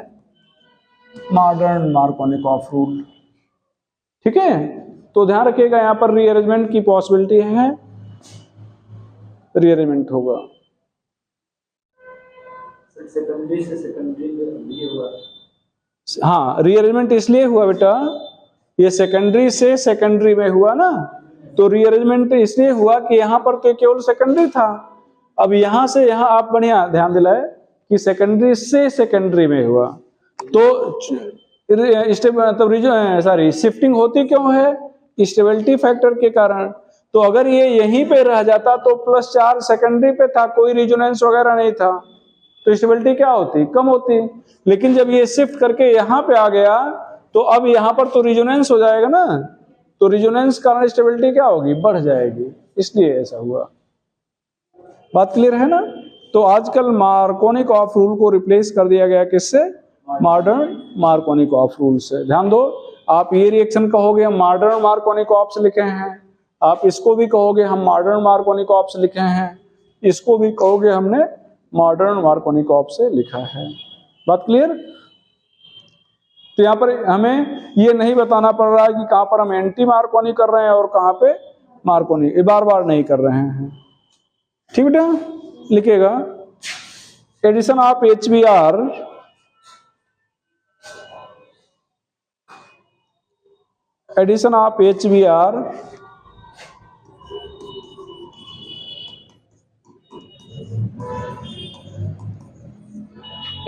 मॉडर्न मार्कोनिक ऑफ रूल। ठीक है, तो ध्यान रखिएगा यहां पर रीअरेंजमेंट की पॉसिबिलिटी है, रीअरेंजमेंट होगा। सेकेंडरी से सेकेंडरी ये हुआ, हाँ रीअरेंजमेंट इसलिए हुआ बेटा, ये सेकेंडरी से सेकेंडरी में हुआ ना, तो रीअरेंजमेंट इसलिए हुआ कि यहां पर तो केवल सेकेंडरी था, अब यहां से यहां आप बढ़िया ध्यान दिलाए कि सेकेंडरी से सेकेंडरी में हुआ, तो मतलब सॉरी शिफ्टिंग होती क्यों है, स्टेबिलिटी फैक्टर के कारण। तो अगर ये यहीं पे रह जाता तो +4 सेकेंडरी पे था, कोई रिजोनेंस वगैरह नहीं था, तो स्टेबिलिटी क्या होती, कम होती। लेकिन जब ये शिफ्ट करके यहां पे आ गया तो अब यहां पर तो रिजोनेंस हो जाएगा ना, तो रिजोनेंस कारण स्टेबिलिटी क्या होगी, बढ़ जाएगी, इसलिए ऐसा हुआ। बात क्लियर है ना? तो आजकल मार्कोनिक ऑफ रूल को रिप्लेस कर दिया गया किससे, मॉडर्न मार्कोनिक ऑफ रूल से। ध्यान दो, आप ये रिएक्शन कहोगे हम मॉडर्न मार्कोनिक ऑफ से लिखे हैं, आप इसको भी कहोगे हम मॉडर्न मार्कोनिक ऑफ से लिखे हैं, इसको भी कहोगे हमने मॉडर्न मार्कोनिक ऑफ से लिखा है। बात क्लियर? तो यहां पर हमें ये नहीं बताना पड़ रहा है कि कहां पर हम एंटी मार्कोनी कर रहे हैं और कहां पे मार्कोनी, ये बार बार नहीं कर रहे हैं। ठीक बेटा, लिखिएगा addition of HBr addition of HBr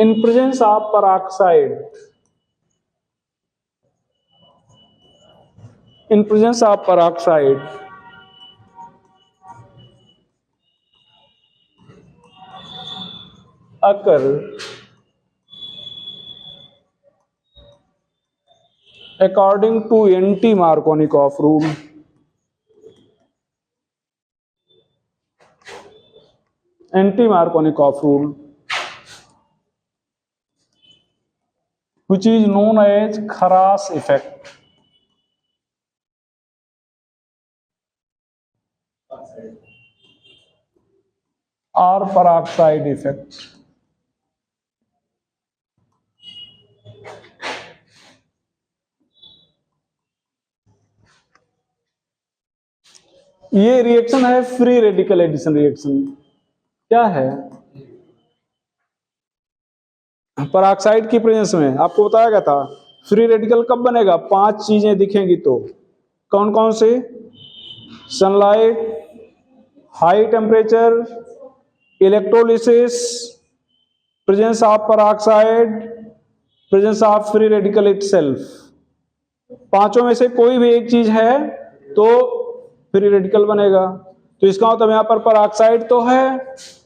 in presence of peroxide, in presence of peroxide occur according to anti-Markovnikov rule. Anti-Markovnikov rule, which is known as Kharas effect or peroxide effect. ये reaction है free radical addition reaction. क्या है, peroxide की presence में आपको बताया गया था फ्री रेडिकल कब बनेगा, 5 चीजें दिखेंगी तो। कौन कौन से, sunlight, high temperature, electrolysis, presence of peroxide, presence of free radical itself. पांचों में से कोई भी एक चीज है तो फ्री रेडिकल बनेगा। तो इसका मतलब यहां पर पेरोक्साइड तो है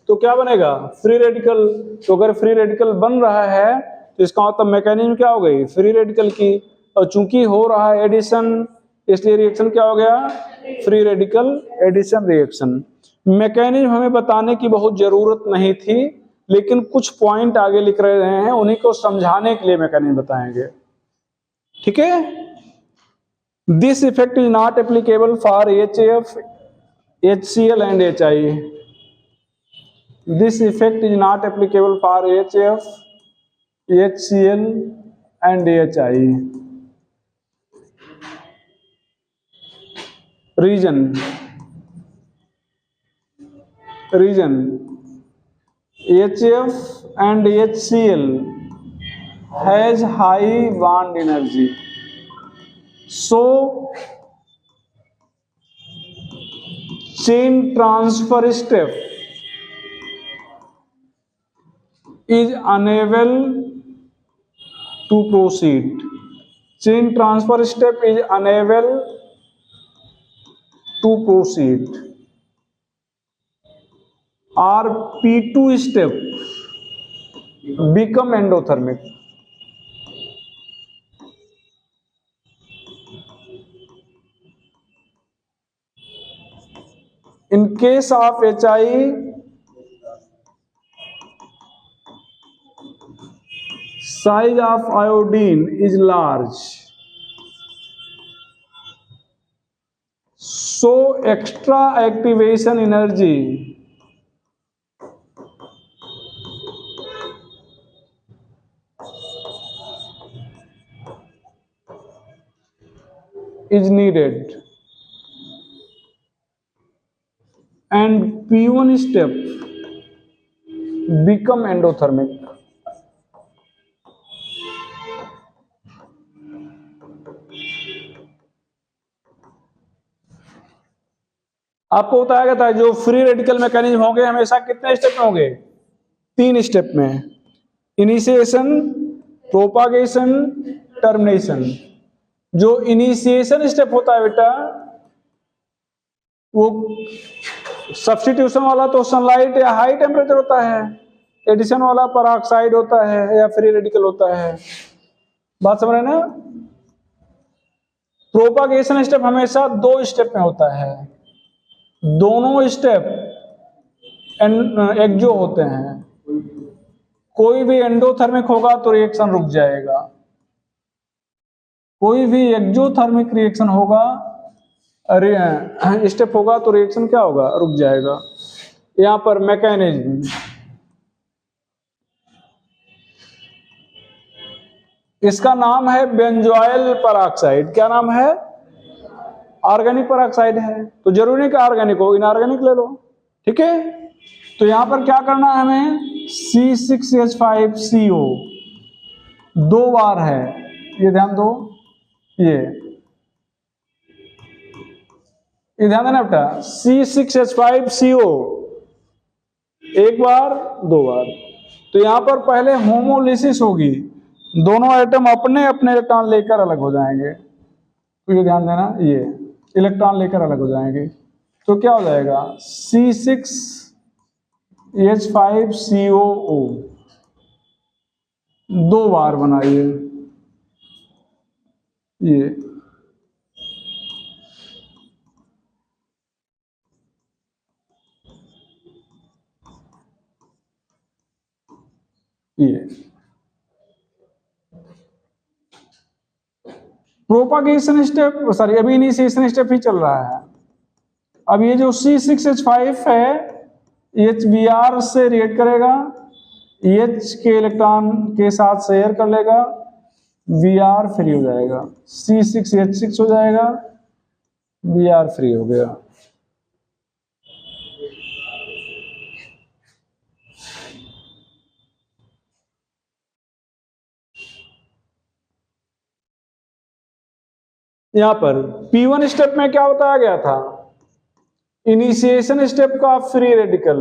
तो क्या बनेगा, फ्री रेडिकल। तो अगर फ्री रेडिकल बन रहा है तो इसका मतलब मैकेनिज्म क्या हो गई, फ्री रेडिकल की। और चूंकि हो रहा है एडिशन, इसलिए रिएक्शन क्या हो गया, free radical addition reaction. Mechanism हमें बताने की बहुत जरूरत नहीं थी, लेकिन कुछ पॉइंट आगे लिख रहे हैं, उन्हीं को समझाने के लिए मैकेनिज्म बताएंगे। ठीक है। This effect is not applicable for HF, HCl and HI. This effect is not applicable for HF, HCl and HI. Reason HF and HCl has high bond energy, so chain transfer step is unable to proceed. Chain transfer step is unable to proceed. Or P2 step become endothermic. In case of HI, size of iodine is large, so extra activation energy is needed, and P1 step become endothermic. आपको बताया गया था जो free radical mechanism होंगे हमेशा कितने step में होंगे, 3 स्टेप में, इनिशिएशन, प्रोपागेशन, टर्मिनेशन। जो इनिशिएशन स्टेप होता है बेटा, वो सब्स्टिट्यूशन वाला तो सनलाइट या हाई टेम्परेचर होता है, एडिशन वाला पेरोक्साइड होता है या फ्री रेडिकल होता है। बात समझ रहे ना। प्रोपागेशन स्टेप हमेशा 2 स्टेप में होता है, दोनों स्टेप एक्जो होते हैं। कोई भी एंडोथर्मिक होगा तो रिएक्शन रुक जाएगा, कोई भी एक्जोथर्मिक रिएक्शन होगा, स्टेप होगा तो रिएक्शन क्या होगा, रुक जाएगा। यहां पर मैकेनिज्म, इसका नाम है बेंजोइल पेरोक्साइड। क्या नाम है, ऑर्गेनिक पेरोक्साइड है, तो जरूरी नहीं कि ऑर्गेनिक हो, इनऑर्गेनिक ले लो। ठीक है। तो यहां पर क्या करना है हमें, C6H5CO 2 बार है, ये ध्यान दो, ये ध्यान देना बेटा, C6H5CO 1 बार 2 बार। तो यहां पर पहले होमोलिसिस होगी, दोनों एटम अपने अपने इलेक्ट्रॉन लेकर अलग हो जाएंगे। तो ये ध्यान देना, ये इलेक्ट्रॉन लेकर अलग हो जाएंगे। तो क्या हो जाएगा, C6H5COO 2 बार बनाइए, ये प्रोपागेशन स्टेप, सॉरी अभी इनिशिएशन स्टेप ही चल रहा है। अब ये जो C6H5 है HBr से रिएक्ट करेगा, H के इलेक्ट्रॉन के साथ शेयर कर लेगा, Br फ्री हो जाएगा, C6H6 हो जाएगा, Br फ्री हो गया। यहां पर P1 स्टेप में क्या बताया गया था, इनिशिएशन स्टेप का फ्री रेडिकल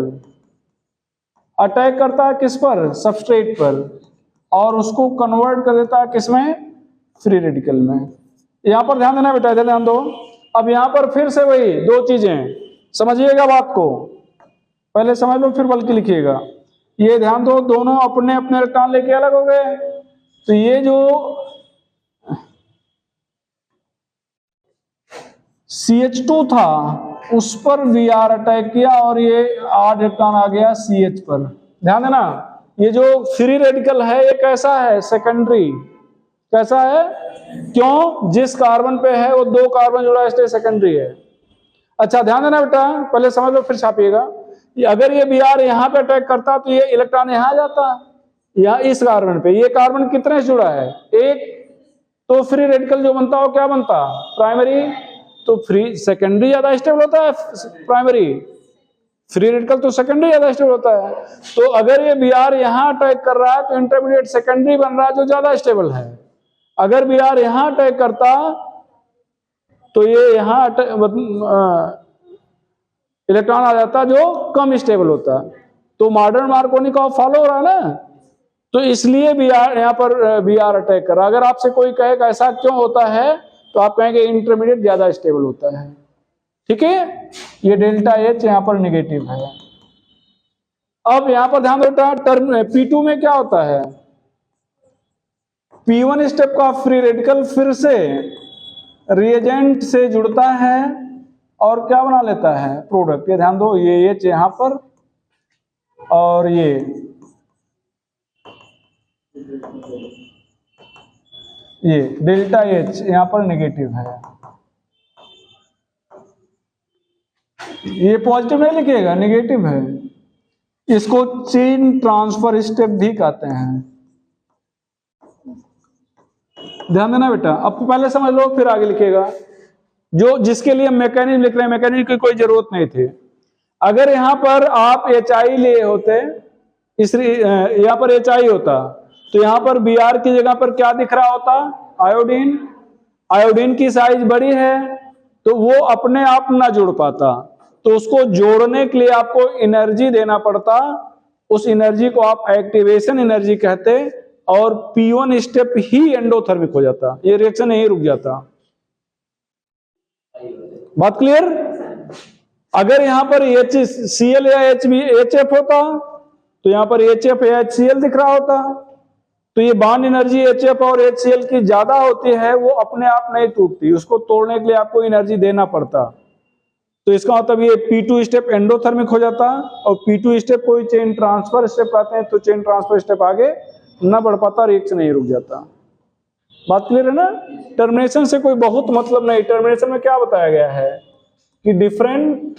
अटैक करता है किस पर, सबस्ट्रेट पर, और उसको कन्वर्ट कर देता है किसमें, फ्री रेडिकल में। यहां पर ध्यान देना बेटा, ध्यान दो। अब यहां पर फिर से वही दो चीजें समझिएगा, बात को पहले समझ लो फिर बल्कि लिखिएगा। ये ध्यान दो, दोनों अपने अपने इलेक्ट्रॉन लेके अलग हो गए, तो ये जो CH2 था उस पर Br अटैक किया और ये 8 इलेक्ट्रॉन आ गया CH पर। ध्यान देना, ये जो फ्री रेडिकल है ये कैसा है, सेकेंडरी। कैसा है, क्यों, जिस कार्बन पे है वो 2 कार्बन जुड़ा है इसलिए सेकेंडरी है। अच्छा ध्यान देना बेटा, पहले समझ लो फिर छापिएगा। अगर ये Br यहाँ पे अटैक करता तो ये इलेक्ट्रॉन यहाँ आ जाता, यहाँ इस कार्बन पे। ये कार्बन कितने से जुड़ा है, 1, तो फ्री रेडिकल जो बनता हो क्या बनता, प्राइमरी। तो फ्री सेकेंडरी ज्यादा स्टेबल होता है, प्राइमरी फ्री रेडिकल तो सेकेंडरी ज्यादा स्टेबल होता है। तो अगर ये Br यहाँ अटैक कर रहा है तो इंटरमीडिएट सेकेंडरी बन रहा है जो ज्यादा स्टेबल है। अगर Br यहाँ अटैक करता तो ये यहाँ इलेक्ट्रॉन आ जाता जो कम स्टेबल होता। तो मॉडर्न मार्कोनी फॉलो हो रहा है ना, तो इसलिए Br यहाँ पर Br अटैक कर रहा। अगर आपसे कोई कहे ऐसा क्यों होता है तो आप कहेंगे इंटरमीडिएट ज्यादा स्टेबल होता है। ठीक है, ये डेल्टा H यहाँ पर निगेटिव है। अब यहाँ पर ध्यान देता है, टर्म P2 में क्या होता है, P1 स्टेप का फ्री रेडिकल फिर से रिएजेंट से जुड़ता है और क्या बना लेता है, प्रोडक्ट। ये ध्यान दो, ये H यहाँ पर और ये डेल्टा H यहाँ पर नेगेटिव है। ये पॉजिटिव नहीं लिखिएगा, नेगेटिव है। इसको चेन ट्रांसफर स्टेप भी कहते हैं। ध्यान देना बेटा, अब पहले समझ लो फिर आगे लिखिएगा। जो जिसके लिए मैकेनिज्म लिख रहे हैं, मैकेनिज्म की कोई जरूरत नहीं थी। अगर यहां पर आप HI लिए होते, इस यहां पर HI होता तो यहां पर Br की जगह पर क्या दिख रहा होता, आयोडीन। आयोडीन की साइज बड़ी है तो वो अपने आप ना जुड़ पाता, तो उसको जोड़ने के लिए आपको एनर्जी देना पड़ता। उस एनर्जी को आप एक्टिवेशन एनर्जी कहते, और P1 स्टेप ही एंडोथर्मिक हो जाता, ये रिएक्शन यही रुक जाता। बात क्लियर। अगर यहां पर HCl या HF होता तो यहां पर HF या HCl दिख रहा होता, तो ये बॉन्ड एनर्जी HF और HCl की ज्यादा होती है, वो अपने आप नहीं टूटती, उसको तोड़ने के लिए आपको एनर्जी देना पड़ता। तो इसका मतलब ये P2 स्टेप एंडोथर्मिक हो जाता, और P2 स्टेप कोई चेन ट्रांसफर स्टेप कहते हैं, तो चेन ट्रांसफर स्टेप आगे ना बढ़ पाता, रिएक्शन नहीं रुक जाता। बात क्लियर है ना। टर्मिनेशन से कोई बहुत मतलब नहीं। टर्मिनेशन में क्या बताया गया है कि डिफरेंट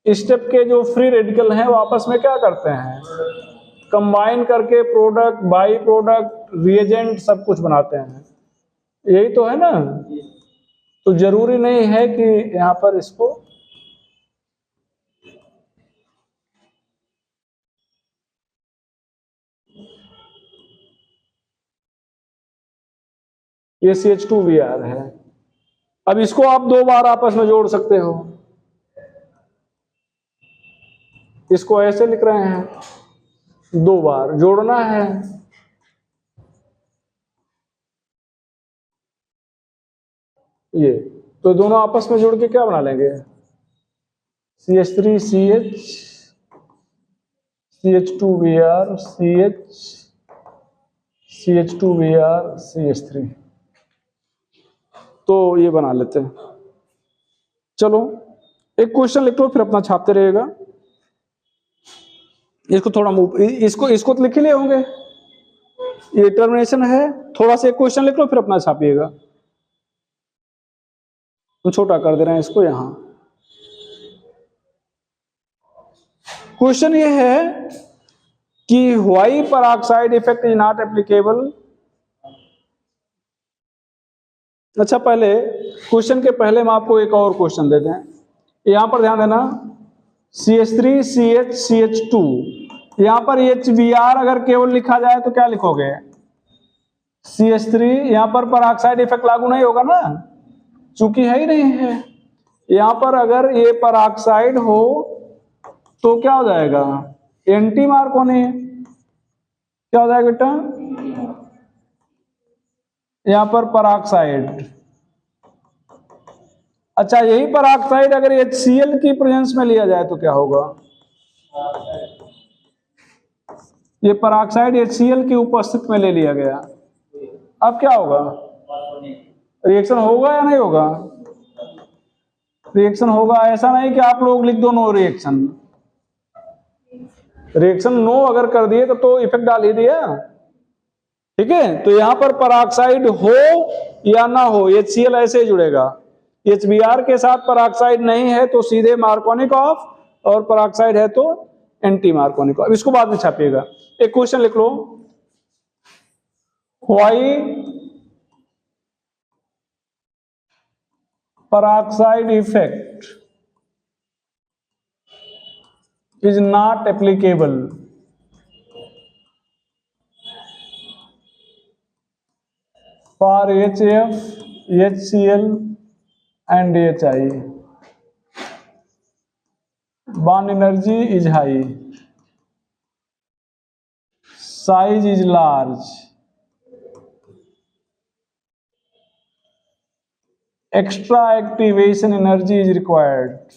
स्टेप के जो फ्री रेडिकल हैं वो आपस में क्या करते हैं, कंबाइन करके प्रोडक्ट, बाई प्रोडक्ट, रिएजेंट सब कुछ बनाते हैं। यही तो है ना। तो जरूरी नहीं है कि यहां पर इसको ये CH2Br है। अब इसको आप 2 बार आपस में जोड़ सकते हो। इसको ऐसे लिख रहे हैं, 2 बार जोड़ना है। ये तो दोनों आपस में जोड़ के क्या बना लेंगे, CH3CH, CH2Br, CH, CH2Br, CH3, तो ये बना लेते हैं। चलो एक क्वेश्चन लिख लो, फिर अपना छापते रहेगा। इसको थोड़ा मूव, इसको तो लिख ही ले होंगे, ये टर्मिनेशन है। थोड़ा सा एक क्वेश्चन लिख लो, फिर अपना छापिएगा। तो छोटा कर दे रहे हैं इसको यहां। क्वेश्चन ये है कि why peroxide effect is not applicable. अच्छा, पहले क्वेश्चन के पहले मैं आपको एक और क्वेश्चन दे दें। यहां पर ध्यान देना, CH3CH CH2, यहां पर HBr अगर केवल लिखा जाए तो क्या लिखोगे, CH3 यहां पर पराऑक्साइड इफेक्ट लागू नहीं होगा ना, चूंकि है ही नहीं है। यहां पर अगर ये पराऑक्साइड हो तो क्या हो जाएगा, एंटी मार्कोनी, क्या हो जाएगा बेटा, यहां पर पराऑक्साइड। अच्छा, यही पराऑक्साइड अगर HCl की प्रेजेंस में लिया जाए तो क्या होगा, ये पराऑक्साइड HCl की उपस्थिति में ले लिया गया, अब क्या होगा, रिएक्शन होगा या नहीं होगा, रिएक्शन होगा। ऐसा नहीं कि आप लोग लिख दो नो रिएक्शन, रिएक्शन नो अगर कर दिए तो इफेक्ट डाल ही दिया, ठीक है। तो यहां पर पराऑक्साइड हो या ना हो, HCl ऐसे ही जुड़ेगा। HBr के साथ पराऑक्साइड नहीं है तो सीधे मार्कोनिक ऑफ, और पराऑक्साइड है तो एंटी मार्कोनिक ऑफ। इसको बाद में छापिएगा। एक क्वेश्चन लिख लो, why peroxide effect is not applicable for HF, HCl and HI. Bond energy is high, size is large, extra activation energy is required,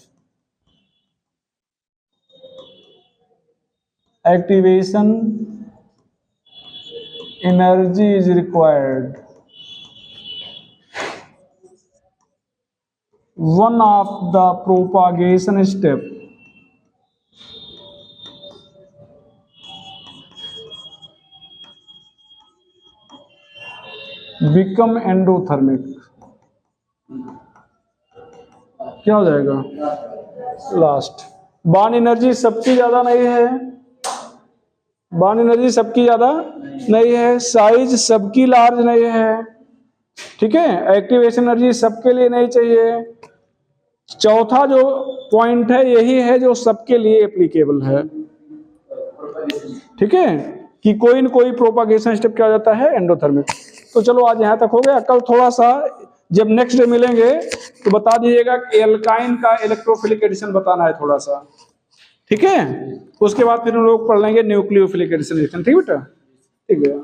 activation energy is required. One of the propagation step become endothermic, क्या हो जाएगा, last. Bond energy सबकी ज्यादा नहीं है, bond energy सबकी ज्यादा नहीं है, साइज सबकी लार्ज नहीं है, ठीक है। एक्टिवेशन एनर्जी सबके लिए नहीं चाहिए। चौथा जो पॉइंट है यही है जो सबके लिए एप्लीकेबल है, ठीक है, कि कोई न कोई प्रोपागेशन स्टेप क्या हो जाता है, एंडोथर्मिक। तो चलो आज यहां तक हो गया। कल थोड़ा सा जब नेक्स्ट डे मिलेंगे तो बता दीजिएगा कि एल्काइन का इलेक्ट्रोफिलिक एडिशन बताना है थोड़ा सा, ठीक है। उसके बाद फिर हम लोग पढ़ लेंगे न्यूक्लियोफिलिक एडिशन, ठीक है बेटा, ठीक है।